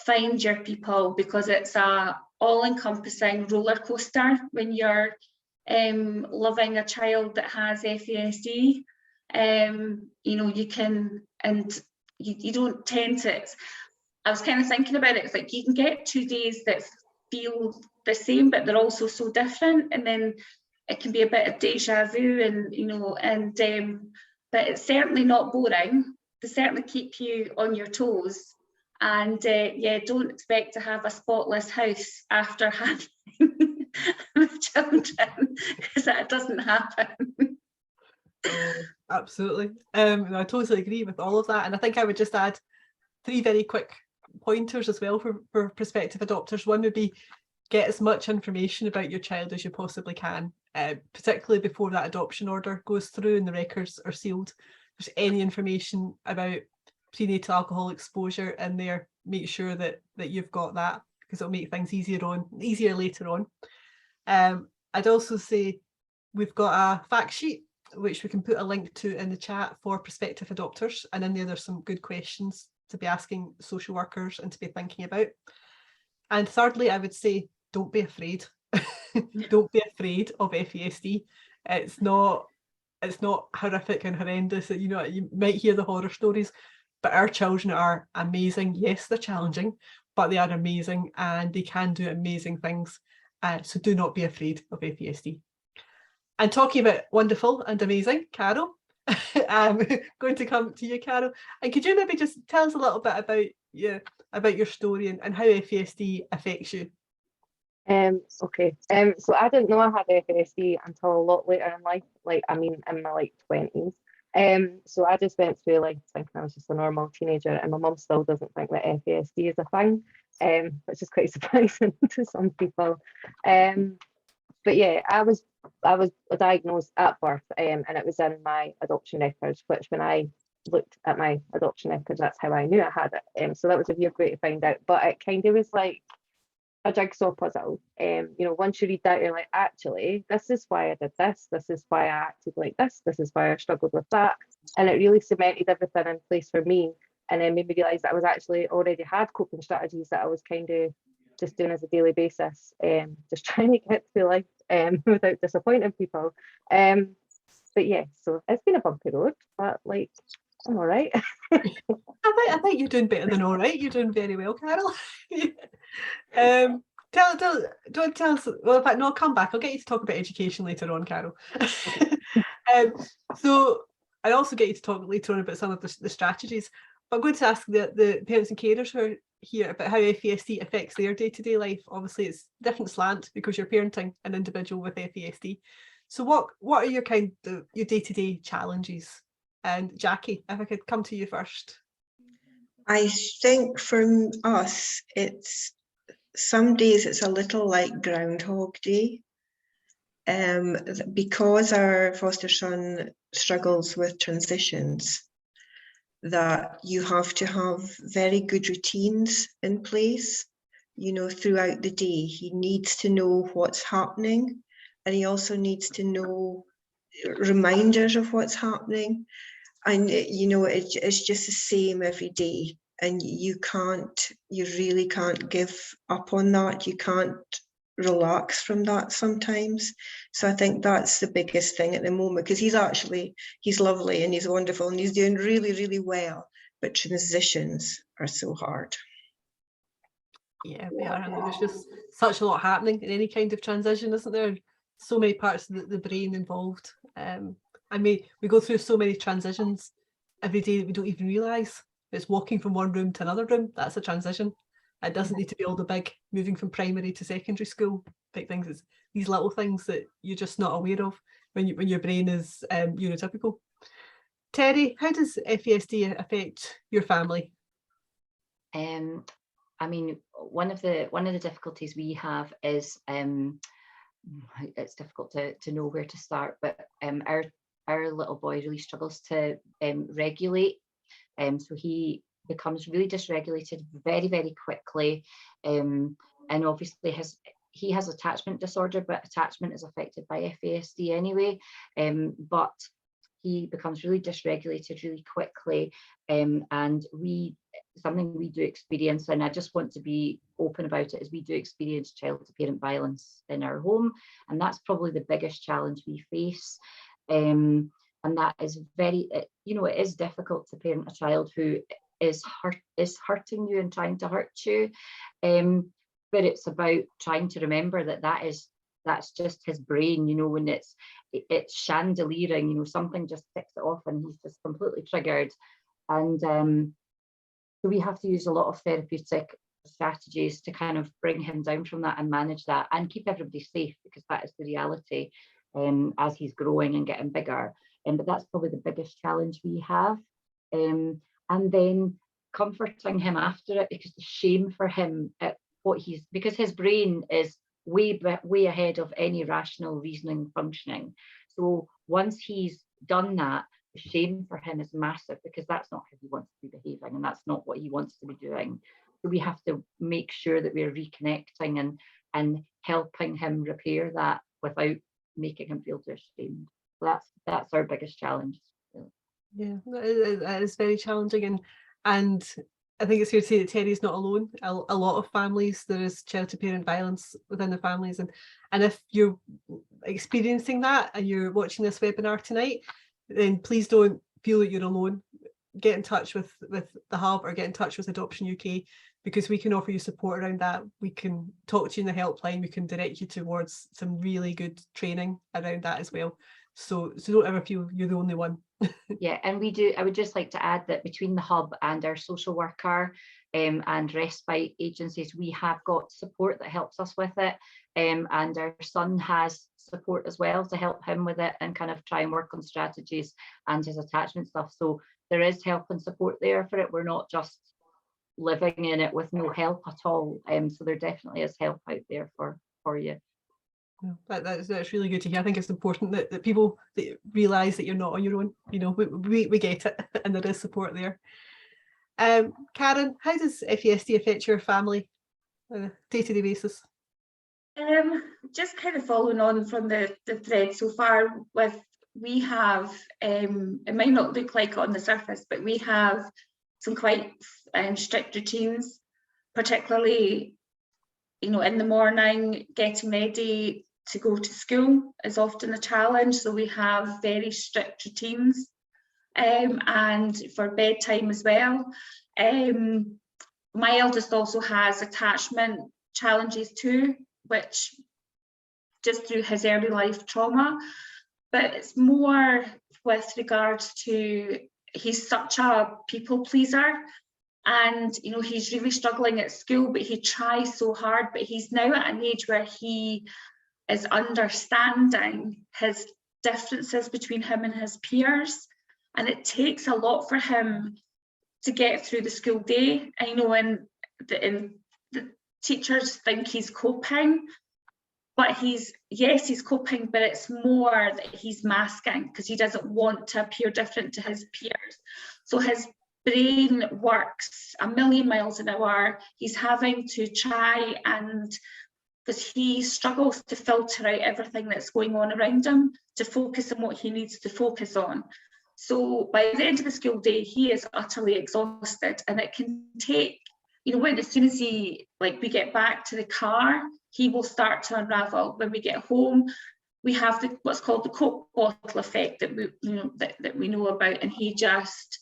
S5: find your people, because it's a all-encompassing roller coaster when you're loving a child that has FASD. You know, you can, and you don't tend to. I was kind of thinking about it. It's like you can get 2 days that feel the same, but they're also so different, and then it can be a bit of deja vu, and you know, and but it's certainly not boring. They certainly keep you on your toes. And yeah, don't expect to have a spotless house after having children, because that doesn't happen.
S1: Oh, absolutely. I totally agree with all of that. And I think I would just add 3 very quick pointers as well for prospective adopters. One would be, get as much information about your child as you possibly can, particularly before that adoption order goes through and the records are sealed. If there's any information about prenatal alcohol exposure in there, make sure that you've got that, because it'll make things easier later on. I'd also say we've got a fact sheet which we can put a link to in the chat for prospective adopters, and in there's some good questions to be asking social workers and to be thinking about. And thirdly, I would say, don't be afraid. Don't be afraid of FASD. It's not horrific and horrendous. You know, you might hear the horror stories, but our children are amazing. Yes, they're challenging, but they are amazing and they can do amazing things. So do not be afraid of FASD. And talking about wonderful and amazing, Carol, I'm going to come to you, Carol. And could you maybe just tell us a little bit about your story and how FASD affects you?
S6: Okay. So I didn't know I had FASD until a lot later in life, in my like 20s. So I just went through life thinking I was just a normal teenager, and my mum still doesn't think that FASD is a thing, which is quite surprising to some people. But yeah, I was diagnosed at birth, and it was in my adoption records, which when I looked at my adoption records, that's how I knew I had it. So that was a weird way to find out, but it kind of was like a jigsaw puzzle. You know, once you read that, you're like, actually, this is why I did this. This is why I acted like this. This is why I struggled with that. And it really cemented everything in place for me, and then made me realise that I was actually already had coping strategies that I was kind of just doing as a daily basis, just trying to get through life without disappointing people. But yeah, so it's been a bumpy road, but like, I'm all right.
S1: I think you're doing better than all right. You're doing very well, Carol. Don't tell us. Well, in fact, no, I'll come back. I'll get you to talk about education later on, Carol. So I'll also get you to talk later on about some of the strategies. But I'm going to ask the parents and carers who are here about how FASD affects their day-to-day life. Obviously, it's a different slant because you're parenting an individual with FASD. So what are your day-to-day challenges? And Jackie, if I could come to you first.
S3: I think for us, some days it's a little like Groundhog Day. Because our foster son struggles with transitions, that you have to have very good routines in place, you know, throughout the day. He needs to know what's happening, and he also needs to know reminders of what's happening. And, you know, it's just the same every day. And you really can't give up on that. You can't relax from that sometimes. So I think that's the biggest thing at the moment, because he's lovely and he's wonderful and he's doing really, really well. But transitions are so hard.
S1: Yeah, we are. And there's just such a lot happening in any kind of transition, isn't there? So many parts of the brain involved. I mean, we go through so many transitions every day that we don't even realise. It's walking from one room to another room. That's a transition. It doesn't need to be all the big moving from primary to secondary school big things. It's these little things that you're just not aware of when your brain is neurotypical. Terry, how does FASD affect your family?
S4: I mean, one of the difficulties we have is it's difficult to know where to start, but our little boy really struggles to regulate. So he becomes really dysregulated very, very quickly. And obviously he has attachment disorder, but attachment is affected by FASD anyway. But he becomes really dysregulated really quickly. And something we do experience, and I just want to be open about it, is we do experience child to parent violence in our home. And that's probably the biggest challenge we face. And that is it is difficult to parent a child who is hurting you and trying to hurt you. But it's about trying to remember that's just his brain, when it's chandeliering, something just ticks it off and he's just completely triggered. And so we have to use a lot of therapeutic strategies to kind of bring him down from that and manage that and keep everybody safe, because that is the reality as he's growing and getting bigger. But that's probably the biggest challenge we have. And then comforting him after it, because the shame for him at because his brain is way ahead of any rational reasoning functioning. So once he's done that, the shame for him is massive, because that's not how he wants to be behaving and that's not what he wants to be doing. So we have to make sure that we're reconnecting and helping him repair that without making him feel too ashamed. So that's our biggest challenge.
S1: Yeah, it is very challenging, and I think it's fair to say that Terry's not alone. A lot of families, there is child to parent violence within the families, and if you're experiencing that and you're watching this webinar tonight, then please don't feel that you're alone. Get in touch with the Hub or get in touch with Adoption UK, because we can offer you support around that. We can talk to you in the helpline. We can direct you towards some really good training around that as well. So don't ever feel you're the only one.
S4: Yeah, and I would just like to add that between the Hub and our social worker and respite agencies, we have got support that helps us with it. And our son has support as well to help him with it and kind of try and work on strategies and his attachment stuff. So there is help and support there for it. We're not just living in it with no help at all. So there definitely is help out there for you.
S1: That's really good to hear. I think it's important that people realise that you're not on your own. We get it, and there is support there. Karen, how does FASD affect your family on a day-to-day basis?
S5: Just kind of following on from the thread so far, we have, it might not look like it on the surface, but we have some quite strict routines, particularly in the morning. Getting ready to go to school is often a challenge, so we have very strict routines, and for bedtime as well. My eldest also has attachment challenges too, which just through his early life trauma, but it's more with regards to he's such a people pleaser. And he's really struggling at school, but he tries so hard. But he's now at an age where he is understanding his differences between him and his peers, and it takes a lot for him to get through the school day. I know, and the teachers think he's coping, but he's coping, but it's more that he's masking because he doesn't want to appear different to his peers. So his brain works a million miles an hour. He's having to try, and because he struggles to filter out everything that's going on around him to focus on what he needs to focus on. So by the end of the school day, he is utterly exhausted, and it can take, when as soon as we get back to the car, he will start to unravel. When we get home, we have what's called the Coke bottle effect that we know about, and he just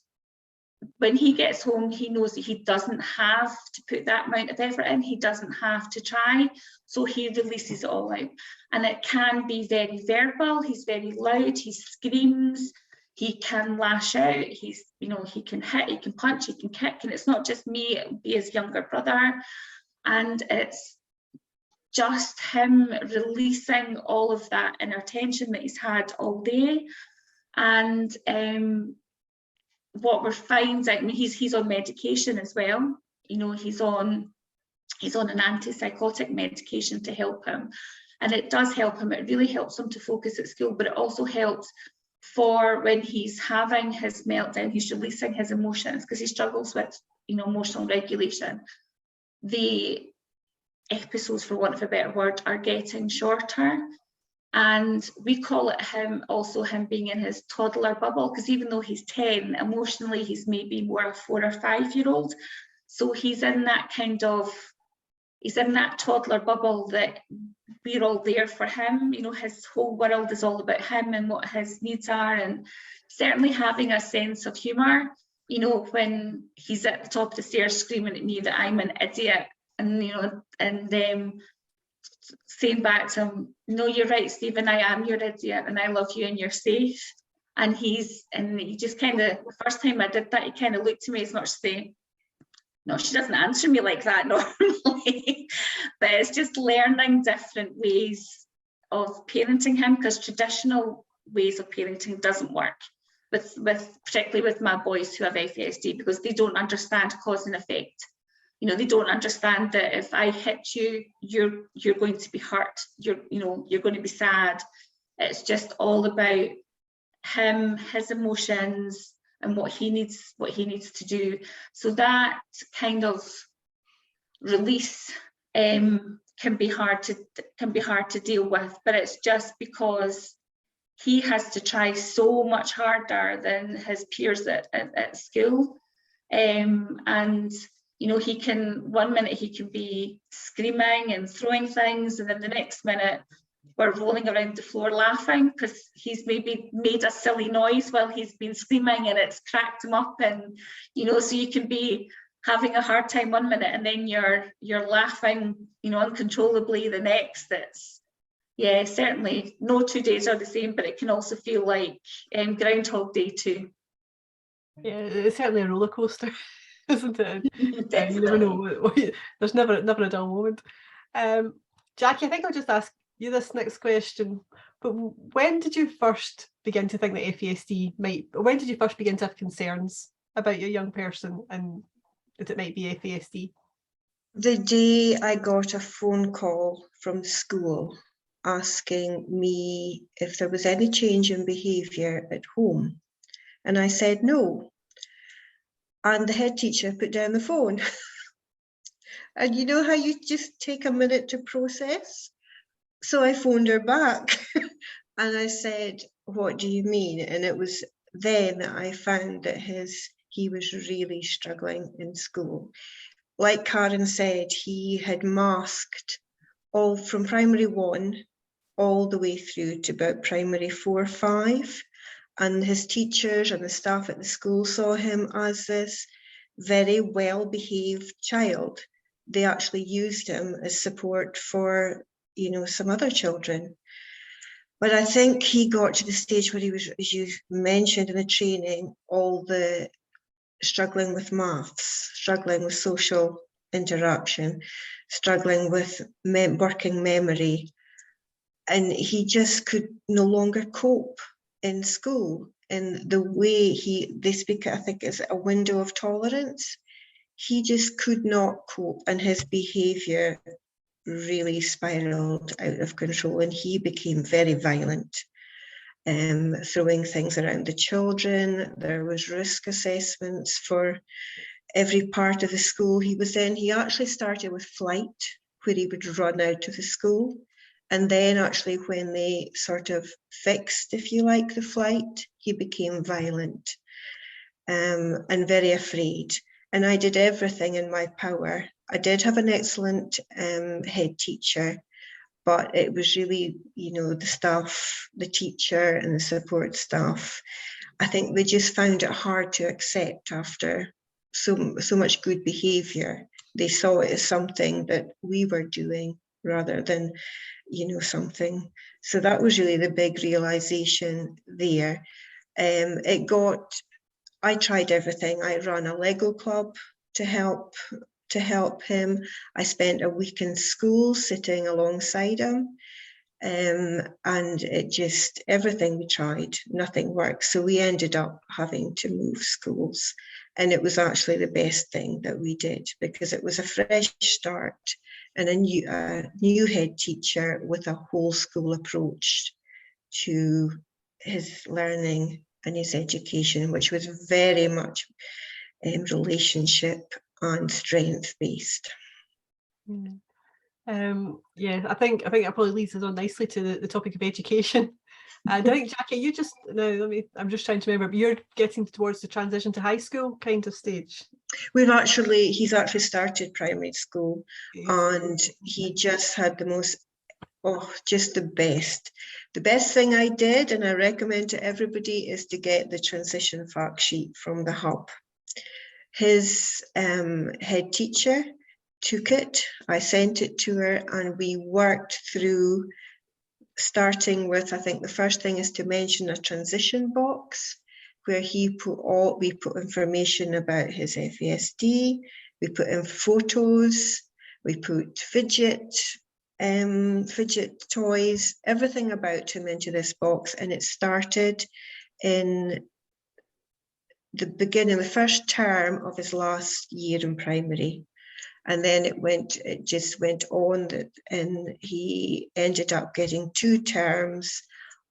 S5: when he gets home, he knows that he doesn't have to put that amount of effort in. He doesn't have to try. So he releases it all out. And it can be very verbal. He's very loud. He screams. He can lash out. He's, you know, he can hit, he can punch, he can kick. And it's not just me, it will be his younger brother. And it's just him releasing all of that inner tension that he's had all day. And what we're finding, I mean, he's on medication as well. You know, he's on an antipsychotic medication to help him, and it does help him. It really helps him to focus at school, but it also helps for when he's having his meltdown, he's releasing his emotions, because he struggles with, you know, emotional regulation. The episodes, for want of a better word, are getting shorter. And we call it him being in his toddler bubble, because even though he's 10, emotionally he's maybe more a 4 or 5 year old. So he's in that toddler bubble that we're all there for him. You know, his whole world is all about him and what his needs are, and certainly having a sense of humour. You know, when he's at the top of the stairs screaming at me that I'm an idiot, and, you know, and saying back to him, no, you're right, Stephen, I am your idiot and I love you and you're safe. And he just kind of, the first time I did that, he kind of looked at me as much to say, no, she doesn't answer me like that normally. But it's just learning different ways of parenting him, because traditional ways of parenting doesn't work, particularly with my boys who have FASD, because they don't understand cause and effect. You know, they don't understand that if I hit you, you're going to be hurt. You're going to be sad. It's just all about him, his emotions, and what he needs to do. So that kind of release can be hard to deal with, but it's just because he has to try so much harder than his peers at school, and you know, he can, one minute he can be screaming and throwing things, and then the next minute we're rolling around the floor laughing because he's maybe made a silly noise while he's been screaming and it's cracked him up. And, you know, so you can be having a hard time one minute and then you're laughing, you know, uncontrollably the next. It's, yeah, certainly no 2 days are the same, but it can also feel like Groundhog Day too.
S1: Yeah, it's certainly a roller coaster, isn't it? You
S5: Definitely.
S1: never know. There's never a dull moment. Jackie, I think I'll just ask you this next question. But when did you first begin to think that FASD when did you first begin to have concerns about your young person and that it might be FASD?
S3: The day I got a phone call from school asking me if there was any change in behaviour at home. And I said no. And the head teacher put down the phone. And you know how you just take a minute to process? So I phoned her back and I said, what do you mean? And it was then that I found that he was really struggling in school. Like Karen said, he had masked all from primary 1 all the way through to about primary 4 or 5. And his teachers and the staff at the school saw him as this very well-behaved child. They actually used him as support for, you know, some other children. But I think he got to the stage where he was, as you mentioned in the training, all the struggling with maths, struggling with social interaction, struggling with working memory. And he just could no longer cope in school. And the way they speak, I think, is a window of tolerance. He just could not cope, and his behaviour really spiraled out of control, and he became very violent, throwing things around the children. There was risk assessments for every part of the school he was in. He actually started with flight, where he would run out of the school. And then actually when they sort of fixed, if you like, the flight, he became violent and very afraid. And I did everything in my power. I did have an excellent head teacher, but it was really, you know, the staff, the teacher and the support staff. I think they just found it hard to accept after so much good behaviour. They saw it as something that we were doing rather than, you know, something. So that was really the big realisation there. I tried everything. I ran a Lego club to help him. I spent a week in school sitting alongside him. And it just, everything we tried, nothing worked. So we ended up having to move schools. And it was actually the best thing that we did, because it was a fresh start and a new head teacher with a whole school approach to his learning and his education, which was very much relationship and strength based.
S1: Yeah, I think that probably leads us on nicely to the topic of education. And I think, Jackie, you just I'm just trying to remember, but you're getting towards the transition to high school kind of stage.
S3: He's actually started primary school,
S1: Yes.
S3: and he just had the most, just the best. The best thing I did, and I recommend to everybody, is to get the transition fact sheet from the hub. His head teacher took it, I sent it to her, and we worked through, starting with, I think the first thing is to mention a transition box where we put information about his FASD, we put in photos, we put fidget toys, everything about him into this box. And it started in the beginning, the first term of his last year in primary. And then it just went on, and he ended up getting 2 terms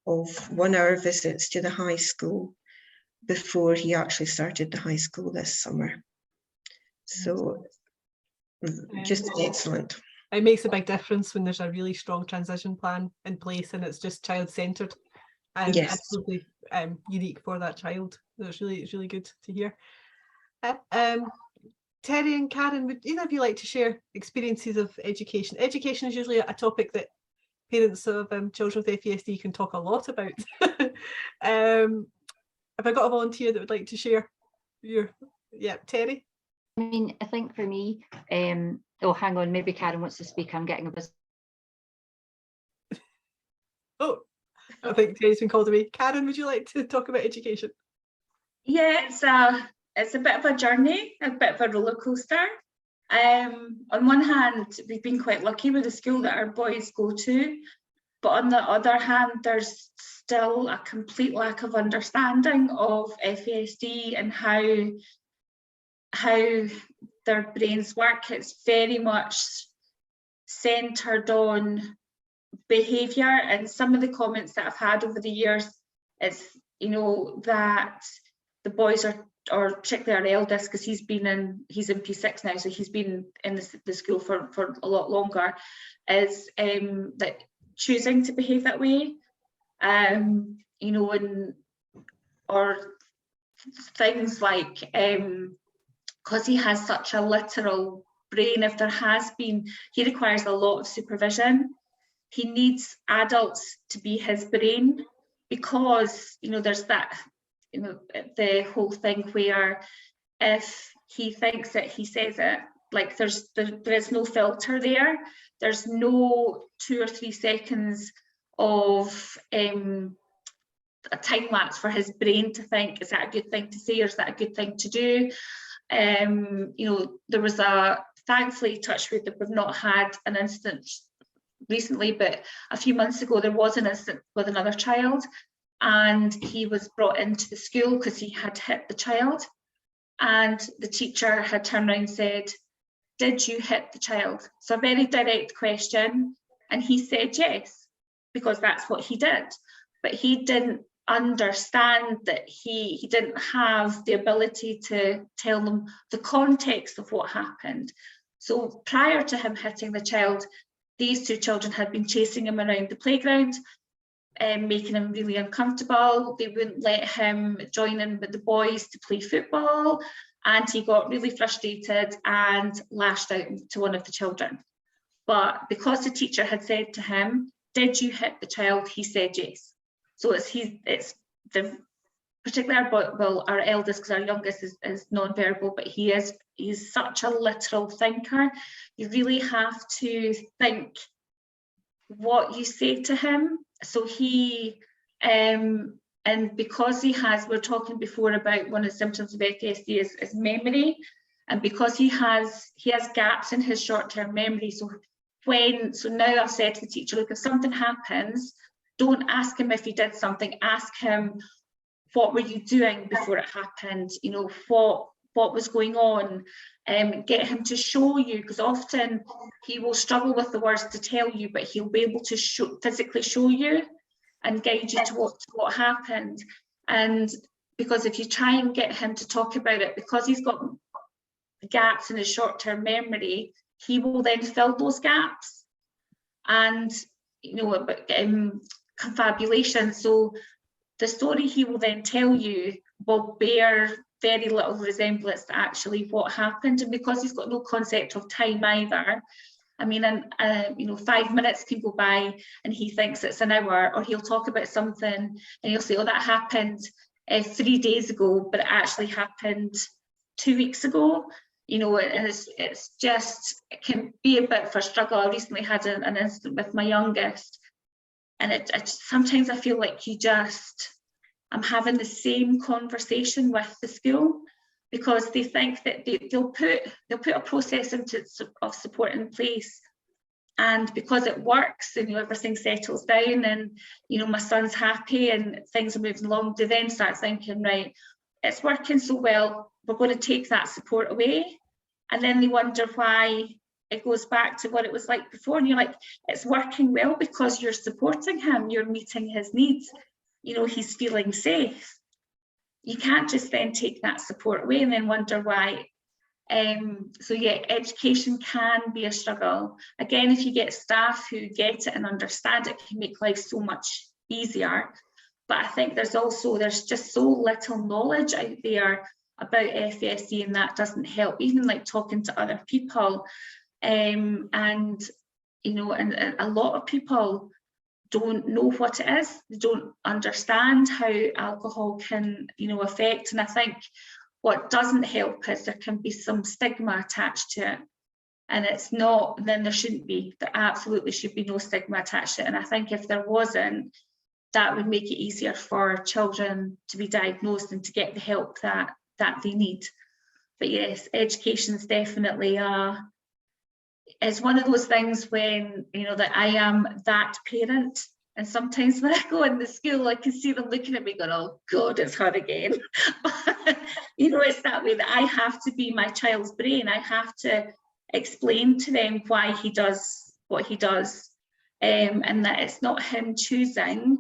S3: of 1-hour visits to the high school before he actually started the high school this summer. So just excellent.
S1: It makes a big difference when there's a really strong transition plan in place and it's just child-centred and
S3: Yes.
S1: absolutely unique for that child. So it's really good to hear. Terry and Karen, would either of you like to share experiences of education? Education is usually a topic that parents of children with FASD can talk a lot about. Have I got a volunteer that would like to share Terry?
S4: I mean, I think for me, oh, hang on, maybe Karen wants to speak. I'm getting a bit.
S1: Oh, I think Terry's been called away. Karen, would you like to talk about education?
S5: Yeah, it's a bit of a journey, a bit of a roller coaster. On one hand, we've been quite lucky with the school that our boys go to, but on the other hand, there's still a complete lack of understanding of FASD and how their brains work. It's very much centred on behaviour, and some of the comments that I've had over the years is, you know, that the boys are, or particularly our eldest, because he's in P6 now, so he's been in the school for a lot longer, is that choosing to behave that way, you know, or things like because he has such a literal brain, if there has been, he requires a lot of supervision. He needs adults to be his brain, because, you know, there's that, you know, the whole thing where if he thinks it, he says it. Like there is no filter there. There's no 2 or 3 seconds of a time lapse for his brain to think, is that a good thing to say, or is that a good thing to do? You know, there was thankfully, touch wood, that we've not had an incident recently, but a few months ago there was an incident with another child, and he was brought into the school because he had hit the child, and the teacher had turned around and said, "Did you hit the child?" So a very direct question, and he said yes, because that's what he did. But he didn't understand that he didn't have the ability to tell them the context of what happened. So prior to him hitting the child, these 2 children had been chasing him around the playground and making him really uncomfortable. They wouldn't let him join in with the boys to play football, and he got really frustrated and lashed out to one of the children. But because the teacher had said to him, "Did you hit the child?" he said yes. So it's particularly our eldest, because our youngest is non-verbal, but he's such a literal thinker. You really have to think what you say to him. So he, and because he has, we were talking before about one of the symptoms of FASD is memory, and because he has gaps in his short-term memory. So now I've said to the teacher, look, if something happens, don't ask him if he did something, ask him, what were you doing before it happened? You know, what was going on? Get him to show you, because often he will struggle with the words to tell you, but he'll be able to physically show you and guide you to what happened. And because if you try and get him to talk about it, because he's got gaps in his short-term memory, he will then fill those gaps. And, you know, confabulation. So the story he will then tell you will bear very little resemblance to actually what happened. And because he's got no concept of time either, I mean, you know, 5 minutes can go by and he thinks it's an hour, or he'll talk about something and he'll say, oh, that happened 3 days ago, but it actually happened 2 weeks ago. You know, and it's just, it can be a bit of a struggle. I recently had an incident with my youngest, and sometimes I feel like I'm having the same conversation with the school, because they think that they'll put a process of support in place, and because it works and, you know, everything settles down and, you know, my son's happy and things are moving along, they then start thinking, right, it's working so well, we're going to take that support away. And then they wonder why it goes back to what it was like before. And you're like, it's working well because you're supporting him, you're meeting his needs, you know, he's feeling safe. You can't just then take that support away and then wonder why. So yeah, education can be a struggle. Again, if you get staff who get it and understand it, can make life so much easier. But I think there's just so little knowledge out there about FASD, and that doesn't help, even like talking to other people. And, you know, and a lot of people don't know what it is. They don't understand how alcohol can, you know, affect. And I think what doesn't help is there can be some stigma attached to it. And it's not, then there shouldn't be. There absolutely should be no stigma attached to it. And I think if there wasn't, that would make it easier for children to be diagnosed and to get the help that they need. But yes, education is definitely it's one of those things when, you know, that I am that parent, and sometimes when I go in the school, I can see them looking at me going, oh God, it's her again. You know, it's that way that I have to be my child's brain. I have to explain to them why he does what he does, and that it's not him choosing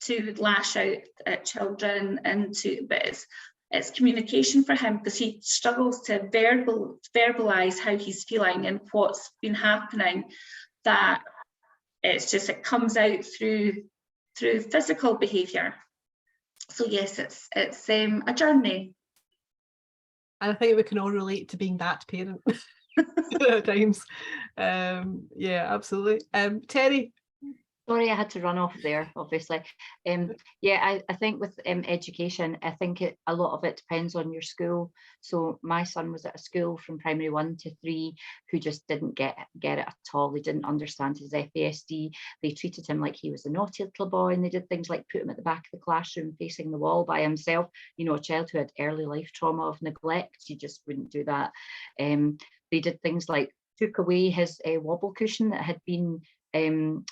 S5: to lash out at children, but it's communication for him, because he struggles to verbalize how he's feeling and what's been happening, that it comes out through physical behavior. So yes, it's a journey.
S1: And I think we can all relate to being that parent at times. Yeah, absolutely. Terry?
S4: Sorry, I had to run off there, obviously. Yeah, I think with education, I think a lot of it depends on your school. So my son was at a school from primary 1 to 3 who just didn't get it at all. They didn't understand his FASD. They treated him like he was a naughty little boy, and they did things like put him at the back of the classroom facing the wall by himself. You know, a child who had early life trauma of neglect, you just wouldn't do that. They did things like took away his wobble cushion that had been given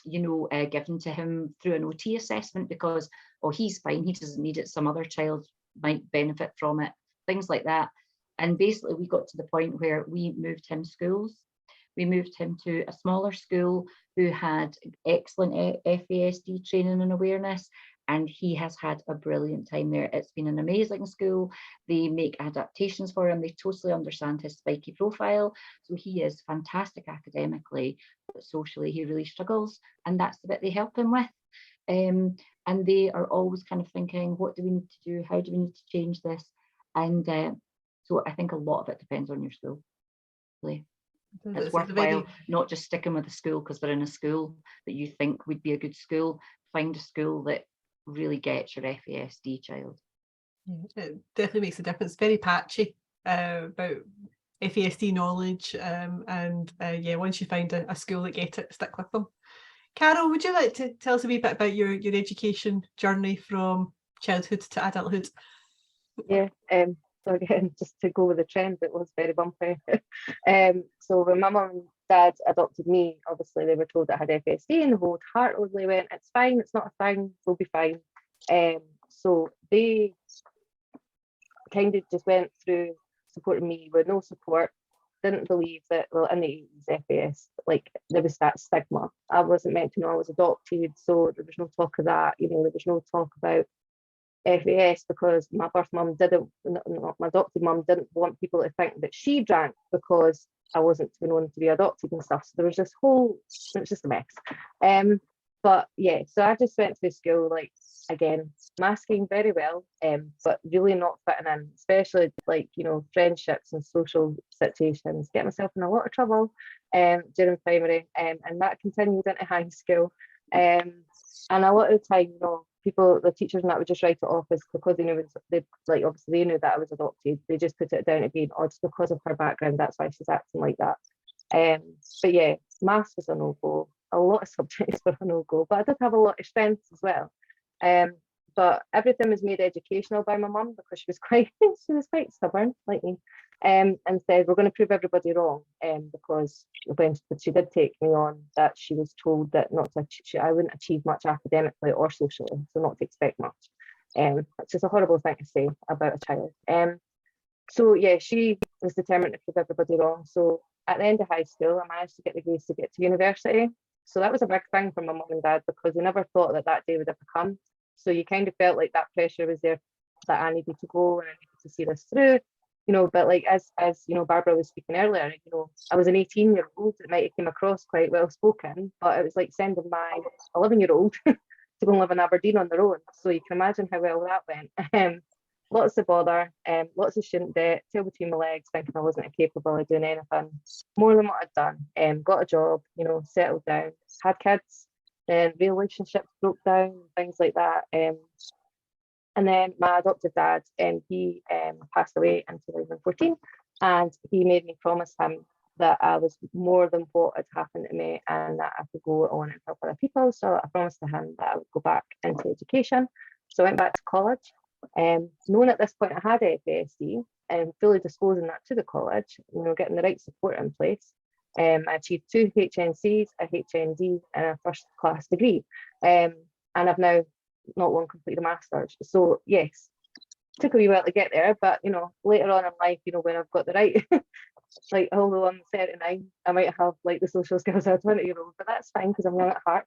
S4: to him through an OT assessment, because, oh, he's fine, he doesn't need it, some other child might benefit from it, things like that. And basically we got to the point where we moved him schools. We moved him to a smaller school who had excellent FASD training and awareness, and he has had a brilliant time there. It's been an amazing school. They make adaptations for him. They totally understand his spiky profile. So he is fantastic academically, but socially he really struggles. And that's the bit they help him with. And they are always kind of thinking, what do we need to do? How do we need to change this? And so I think a lot of it depends on your school. Really. It's worthwhile not just sticking with a school because they're in a school that you think would be a good school. Find a school that really gets your FASD child.
S1: Yeah, it definitely makes a difference. Very patchy about FASD knowledge, and yeah, once you find a school that get it, stick with them. Carol, would you like to tell us a wee bit about your education journey from childhood to adulthood?
S6: Yeah, so again, just to go with the trend, it was very bumpy. So when my mum and dad adopted me, obviously they were told that I had FASD, and the whole heartedly went, "It's fine, it's not a thing, we'll be fine." So they kind of just went through supporting me with no support. Didn't believe that, well, in the 80s, FAS, like there was that stigma. I wasn't meant to know I was adopted, so there was no talk of that. You know, there was no talk about FAS because my birth mum didn't, not my adopted mum didn't want people to think that she drank because I wasn't known to be adopted and stuff. So there was this whole, it was just a mess. But yeah, so I just went to school, like, again, masking very well, but really not fitting in, especially like, you know, friendships and social situations, get myself in a lot of trouble during primary, and that continued into high school. And a lot of the time, you know, people, the teachers and that would just write it off as because they knew, they, like, obviously they knew that I was adopted, they just put it down to being, oh, just because of her background, that's why she's acting like that. But yeah, maths was a no-go. A lot of subjects were a no-go, but I did have a lot of strengths as well. But everything was made educational by my mum because she was quite stubborn, like me, and said, we're going to prove everybody wrong, because when she did take me on, that she was told that I wouldn't achieve much academically or socially, so not to expect much, which is a horrible thing to say about a child. So yeah, she was determined to prove everybody wrong. So at the end of high school, I managed to get the grades to get to university. So that was a big thing for my mum and dad because they never thought that that day would ever come. So you kind of felt like that pressure was there, that I needed to go and I needed to see this through, you know. But like as you know, Barbara was speaking earlier, you know, I was an 18-year-old. It might have came across quite well spoken, but it was like sending my 11-year-old to go and live in Aberdeen on their own. So you can imagine how well that went. Lots of bother, lots of student debt, tail between my legs, thinking I wasn't capable of doing anything more than what I'd done. Got a job, you know, settled down, had kids, then relationships broke down, things like that. And then my adopted dad, he passed away in 2014, and he made me promise him that I was more than what had happened to me and that I could go on and help other people. So I promised to him that I would go back into education. So I went back to college. Knowing at this point I had FASD and fully disclosing that to the college, you know, getting the right support in place. I achieved 2 HNCs, a HND, and a first class degree. And I've now not long completed a master's. So yes, took a wee while to get there, but you know, later on in life, you know, when I've got the right, like although I'm 39, I might have like the social skills of a 20-year-old, but that's fine because I'm young at heart.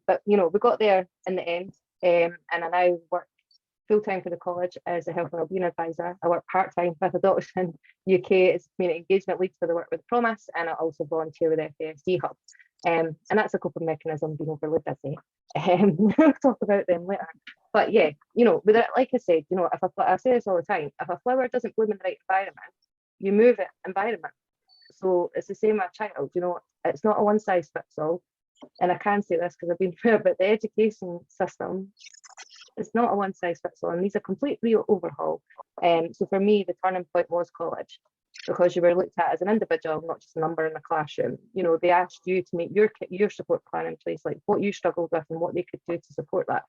S6: But you know, we got there in the end, and I now work full-time for the college as a health and wellbeing advisor. I work part-time with Adoption UK as community engagement lead for the work with Promise, and I also volunteer with FASD Hub. And that's a coping mechanism, being overly busy. We'll talk about them later. But yeah, you know, with it, like I said, you know, if I say this all the time, if a flower doesn't bloom in the right environment, you move it environment. So it's the same with a child, you know, it's not a one size fits all. And I can say this because I've been through it, but the education system, it's not a one size fits all, and needs a complete real overhaul. So for me, the turning point was college, because you were looked at as an individual, not just a number in the classroom. You know, they asked you to make your support plan in place, like what you struggled with and what they could do to support that.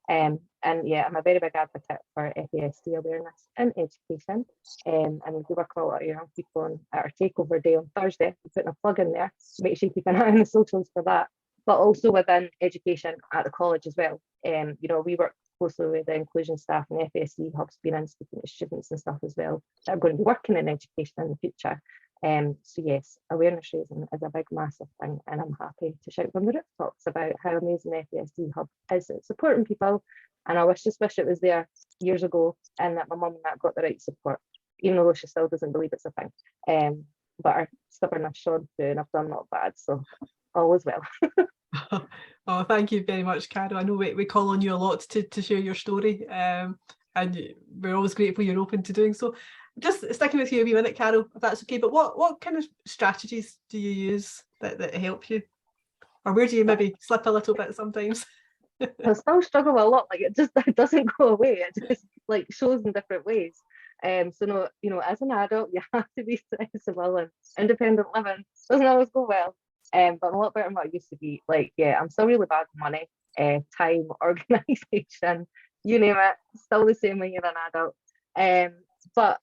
S6: And yeah, I'm a very big advocate for FASD awareness in education. And we work with a lot of young people on our takeover day on Thursday. I'm putting a plug in there. Make sure you keep an eye on the socials for that. But also within education at the college as well. You know, we work closely with the inclusion staff and the FASD hubs, being in speaking to students and stuff as well that are going to be working in education in the future. So yes, awareness raising is a big, massive thing, and I'm happy to shout from the rooftops about how amazing the FASD hub is at supporting people. And I just wish it was there years ago, and that my mum and that got the right support, even though she still doesn't believe it's a thing. But our stubbornness shone through, and I've done not bad, so all is well.
S1: Oh, thank you very much, Carol. I know we call on you a lot to share your story, and we're always grateful you're open to doing so. Just sticking with you a wee minute, Carol, if that's okay, but what kind of strategies do you use that help you? Or where do you maybe slip a little bit sometimes?
S6: I still struggle a lot. Like it doesn't go away. It just like shows in different ways. So no, you know, as an adult, you have to be flexible, and independent living doesn't always go well. But I'm a lot better than what I used to be. Like, yeah, I'm still really bad with money, time, organization, you name it, still the same when you're an adult. But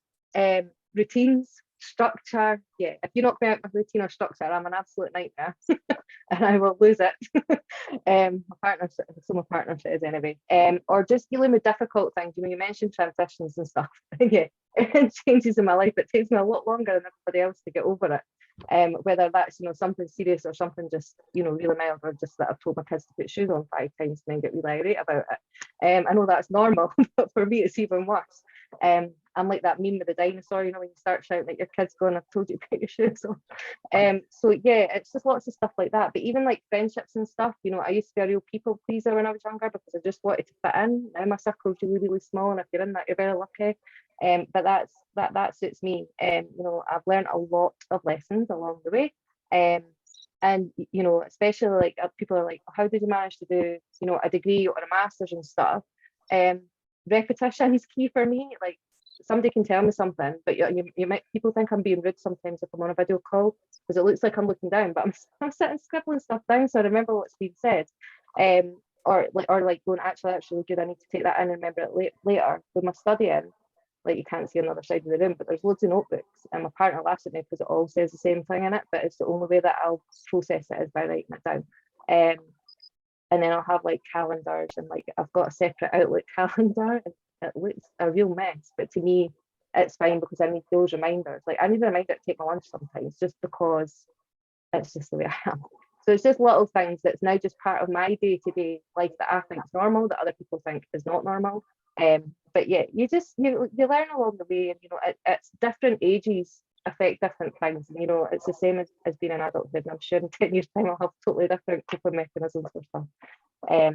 S6: routines, structure, yeah, if you're not out with routine or structure, I'm an absolute nightmare and I will lose it. My partner says anyway. Or just dealing with difficult things. You know, you mentioned transitions and stuff. Yeah, it changes in my life. It takes me a lot longer than everybody else to get over it. Whether that's, you know, something serious or something just, you know, really mild, or just that I've told my kids to put shoes on 5 times and then get really irate about it. I know that's normal, but for me it's even worse. I'm like that meme with the dinosaur, you know, when you start shouting at your kids going, I've told you to put your shoes on. So yeah, it's just lots of stuff like that. But even like friendships and stuff, you know, I used to be a real people pleaser when I was younger because I just wanted to fit in. Now my circle's really, really small, and if you're in that, you're very lucky. But that suits me. You know, I've learned a lot of lessons along the way. And you know, especially like people are like, how did you manage to do, you know, a degree or a master's and stuff? Repetition is key for me. Like, somebody can tell me something, but you might, people think I'm being rude sometimes if I'm on a video call because it looks like I'm looking down, but I'm sitting scribbling stuff down so I remember what's being said. Or like going, actually that's really good, I need to take that in and remember it later. With my studying, like, you can't see on the other side of the room, but there's loads of notebooks, and my partner laughs at me because it all says the same thing in it, but it's the only way that I'll process it is by writing it down. And then I'll have like calendars, and like I've got a separate Outlook calendar, and it looks a real mess, but to me it's fine because I need those reminders. Like, I need a reminder to take my lunch sometimes just because it's just the way I am. So it's just little things that's now just part of my day-to-day life that I think is normal, that other people think is not normal. But yeah, you learn along the way, and you know, it's different ages affect different things. And, you know, it's the same as being an adulthood, and I'm sure in 10 years time I'll have totally different coping mechanisms for stuff.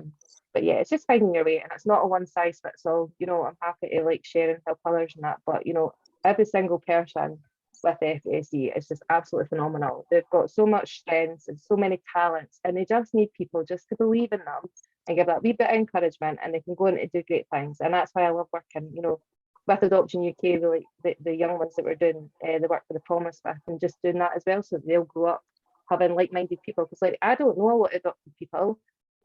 S6: But yeah, it's just finding your way, and it's not a one size fits all. You know, I'm happy to like share and help others and that, but you know, every single person with FASD is just absolutely phenomenal. They've got so much strengths and so many talents, and they just need people just to believe in them and give that wee bit of encouragement, and they can go on to do great things. And that's why I love working, you know, with Adoption UK, really, the young ones that we're doing the work for the Promise with, and just doing that as well, so that they'll grow up having like-minded people. Because like, I don't know a lot of adopted people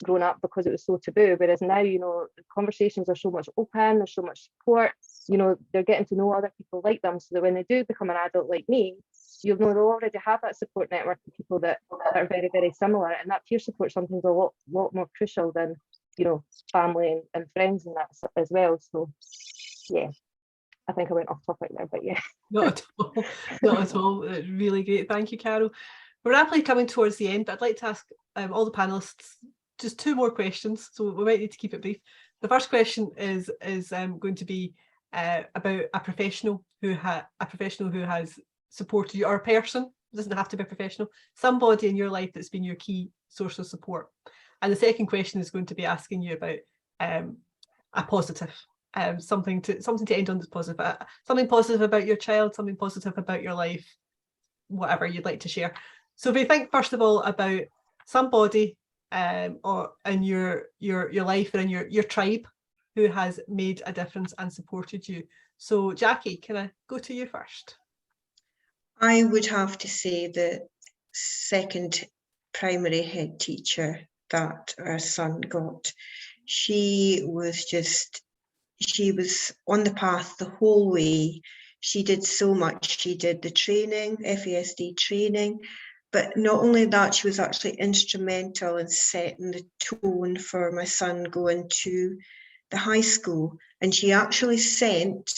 S6: growing up because it was so taboo, whereas now, you know, the conversations are so much open, there's so much support, you know, they're getting to know other people like them, so that when they do become an adult like me, you'll know they'll already have that support network of people that are very, very similar, and that peer support sometimes a lot more crucial than, you know, family and friends and that as well. So yeah, I think I went off topic there, but yeah.
S1: Not at all, not at all. It's really great. Thank you, Carol. We're rapidly coming towards the end, but I'd like to ask all the panelists just 2 more questions, so we might need to keep it brief. The first question is going to be about a professional who has supported you, or a person, it doesn't have to be a professional, somebody in your life that's been your key source of support. And the second question is going to be asking you about a positive, something to end on that's positive, something positive about your child, something positive about your life, whatever you'd like to share. So if you think first of all about somebody or in your life or in your tribe who has made a difference and supported you. So Jackie, can I go to you first?
S3: I would have to say the second primary head teacher that our son got. She was on the path the whole way. She did so much. She did the training, FASD training, but not only that, she was actually instrumental in setting the tone for my son going to the high school. And she actually sent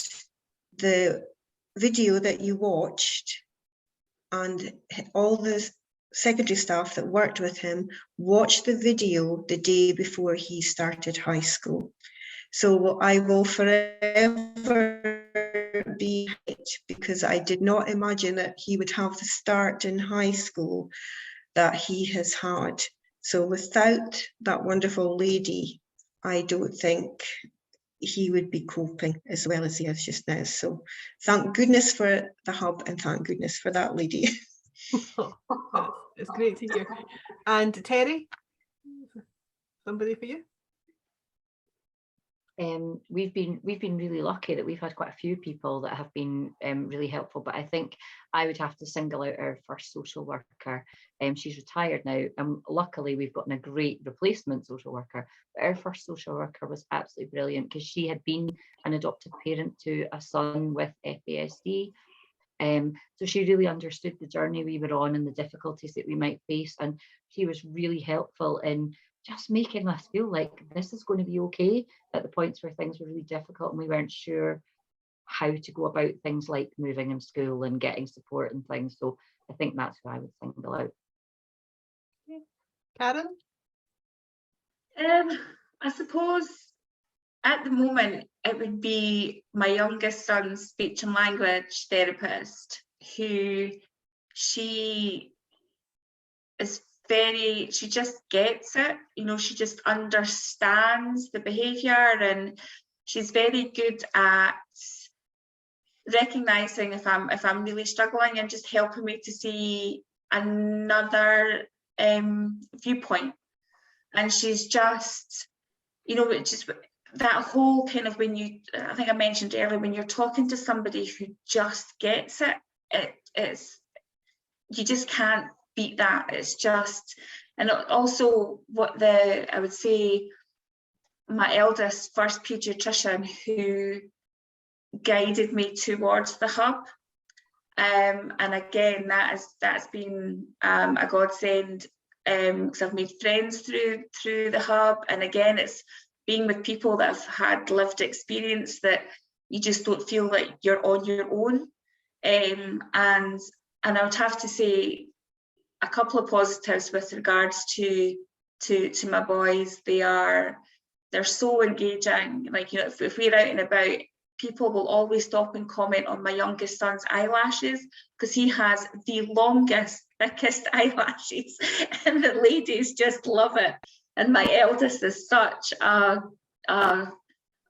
S3: the video that you watched, and all the secondary staff that worked with him watched the video the day before he started high school. So I will forever be it, because I did not imagine that he would have the start in high school that he has had. So without that wonderful lady, I don't think he would be coping as well as he is just now. So thank goodness for the hub, and thank goodness for that lady.
S1: It's great to hear. And Terry, somebody for you?
S4: we've been really lucky that we've had quite a few people that have been really helpful, but I think I would have to single out our first social worker. She's retired now, and luckily we've gotten a great replacement social worker, but our first social worker was absolutely brilliant because she had been an adoptive parent to a son with FASD. So she really understood the journey we were on and the difficulties that we might face, and she was really helpful in just making us feel like this is going to be okay at the points where things were really difficult and we weren't sure how to go about things like moving in school and getting support and things. So I think that's who I would single out.
S1: Karen?
S5: I suppose at the moment it would be my youngest son's speech and language therapist, who she just gets it, you know, she just understands the behaviour, and she's very good at recognizing if I'm really struggling and just helping me to see another viewpoint. And she's just, you know, it just that whole kind of, when you, I think I mentioned earlier, when you're talking to somebody who just gets it, it's, you just can't beat that. It's just, and also what I would say, my eldest first paediatrician who guided me towards the hub, and again that's been a godsend, because I've made friends through the hub, and again it's being with people that have had lived experience that you just don't feel like you're on your own, and I would have to say a couple of positives with regards to my boys. They're so engaging. Like, you know, if we're out and about, people will always stop and comment on my youngest son's eyelashes, because he has the longest, thickest eyelashes, and the ladies just love it. And my eldest is such a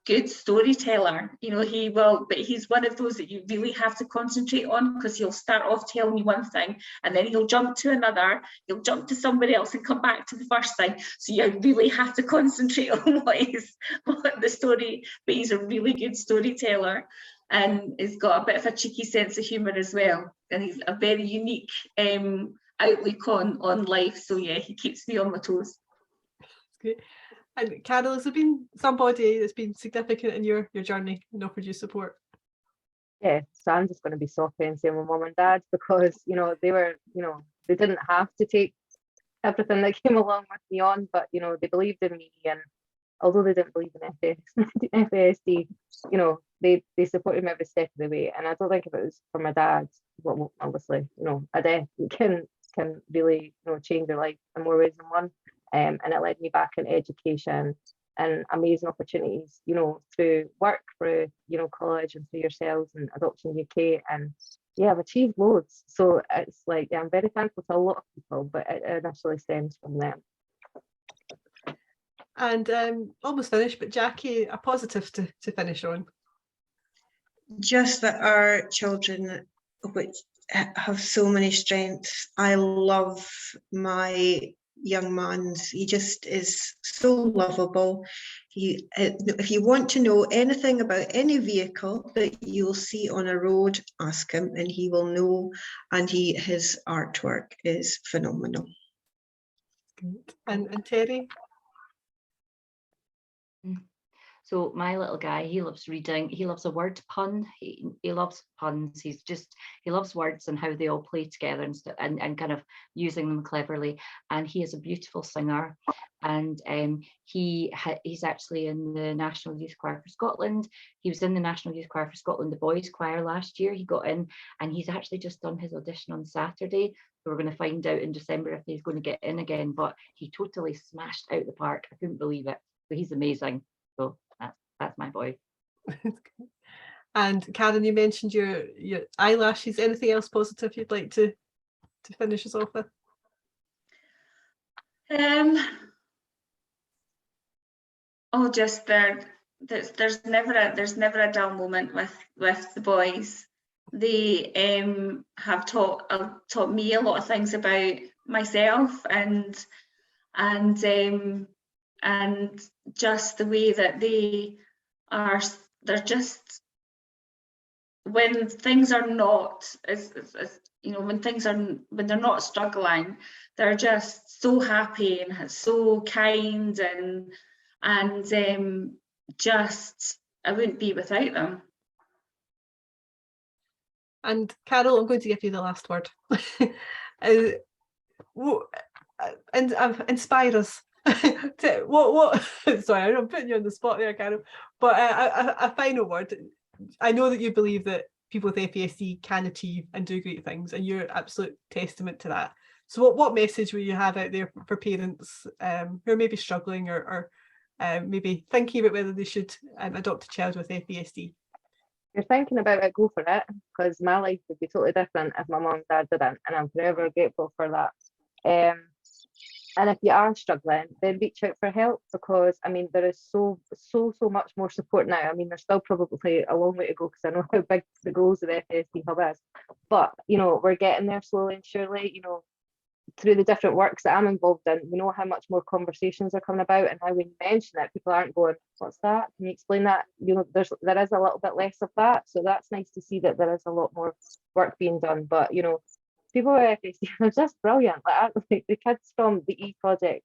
S5: good storyteller. You know, he will, but he's one of those that you really have to concentrate on, because he'll start off telling you one thing and then he'll jump to another, he'll jump to somebody else and come back to the first thing. So you really have to concentrate on what the story, but he's a really good storyteller, and he's got a bit of a cheeky sense of humour as well. And he's a very unique outlook on life. So yeah, he keeps me on my toes.
S1: Great. And Carol, has there been somebody that's been significant in your journey and offered you support?
S6: Yeah, so I'm just going to be softly and say my mum and dad, because, you know, they were, you know, they didn't have to take everything that came along with me on, but, you know, they believed in me, and although they didn't believe in FASD, you know, they supported me every step of the way. And I don't think if it was for my dad, well, obviously, you know, a death can really, you know, change your life in more ways than one. And it led me back in education and amazing opportunities, you know, through work, through, you know, college, and through yourselves and Adoption UK. And yeah, I've achieved loads. So it's like, yeah, I'm very thankful to a lot of people, but it initially stems from them.
S1: And almost finished, but Jackie, a positive to finish on.
S3: Just that our children, which have so many strengths. I love my young man. He just is so lovable. If you want to know anything about any vehicle that you'll see on a road, ask him and he will know. And his artwork is phenomenal.
S1: Great. And Terry?
S4: So my little guy, he loves reading. He loves a word pun. He loves puns. He loves words and how they all play together and kind of using them cleverly. And he is a beautiful singer. And he's actually in the National Youth Choir for Scotland. He was in the National Youth Choir for Scotland, the boys' choir last year. He got in, and he's actually just done his audition on Saturday. So we're going to find out in December if he's going to get in again. But he totally smashed out the park. I couldn't believe it. So he's amazing. So that's my boy.
S1: And Karen, you mentioned your eyelashes. Anything else positive you'd like to finish us off with?
S5: Just there's never a dull moment with the boys. They have taught me a lot of things about myself and just the way that they they're just, when things are not when they're not struggling, they're just so happy and so kind, and just, I wouldn't be without them.
S1: And Carol, I'm going to give you the last word. Inspire us. What sorry, I'm putting you on the spot there, Carol, but a final word. I know that you believe that people with FASD can achieve and do great things, and you're absolute testament to that. So what message will you have out there for parents who are maybe struggling or maybe thinking about whether they should adopt a child with FASD?
S6: You're thinking about it, go for it, because my life would be totally different if my mum and dad didn't, and I'm forever grateful for that. And if you are struggling, then reach out for help, because I mean there is so much more support now. I mean, there's still probably a long way to go, because I know how big the goals of the FASD hub is, but you know, we're getting there slowly and surely. You know, through the different works that I'm involved in, we know how much more conversations are coming about, and how when you mention it, people aren't going, what's that? Can you explain that? You know, there is a little bit less of that. So that's nice to see that there is a lot more work being done. But you know, people with FASD are just brilliant. Like the kids from the E Project,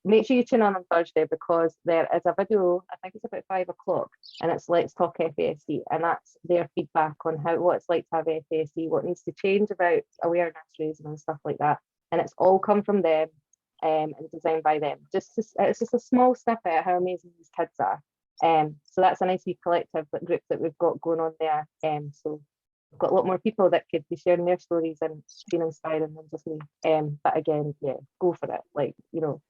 S6: make sure you tune on Thursday, because there is a video, I think it's about 5 o'clock, and it's Let's Talk FASD, and that's their feedback on what it's like to have FASD, what needs to change about awareness raising and stuff like that. And it's all come from them and designed by them. It's just a small snippet of how amazing these kids are. So that's a nice wee collective group that we've got going on there. So we've got a lot more people that could be sharing their stories and being inspiring than just me. But again, yeah, go for it. Like, you know,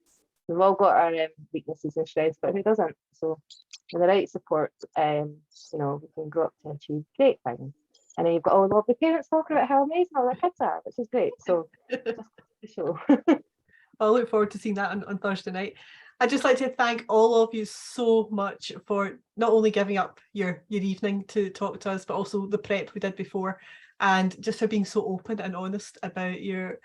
S6: we've all got our weaknesses and strengths, but who doesn't? So with the right support, you know, we can grow up to achieve great things. And then you've got all the lovely parents talking about how amazing all their kids are, which is great. So just the show.
S1: I'll look forward to seeing that on Thursday night. I'd just like to thank all of you so much for not only giving up your evening to talk to us, but also the prep we did before, and just for being so open and honest about your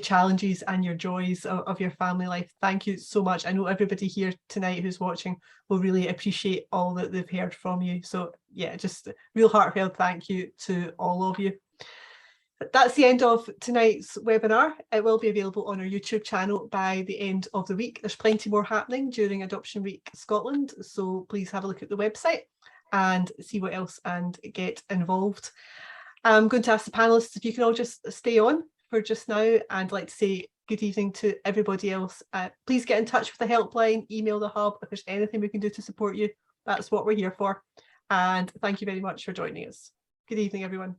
S1: challenges and your joys of your family life. Thank you so much. I know everybody here tonight who's watching will really appreciate all that they've heard from you. So yeah, just a real heartfelt thank you to all of you. That's the end of tonight's webinar. It will be available on our YouTube channel by the end of the week. There's plenty more happening during Adoption Week Scotland, so please have a look at the website and see what else and get involved. I'm going to ask the panelists if you can all just stay on for just now, and I'd like to say good evening to everybody else. Please get in touch with the helpline, email the hub if there's anything we can do to support you. That's what we're here for. And thank you very much for joining us. Good evening, everyone.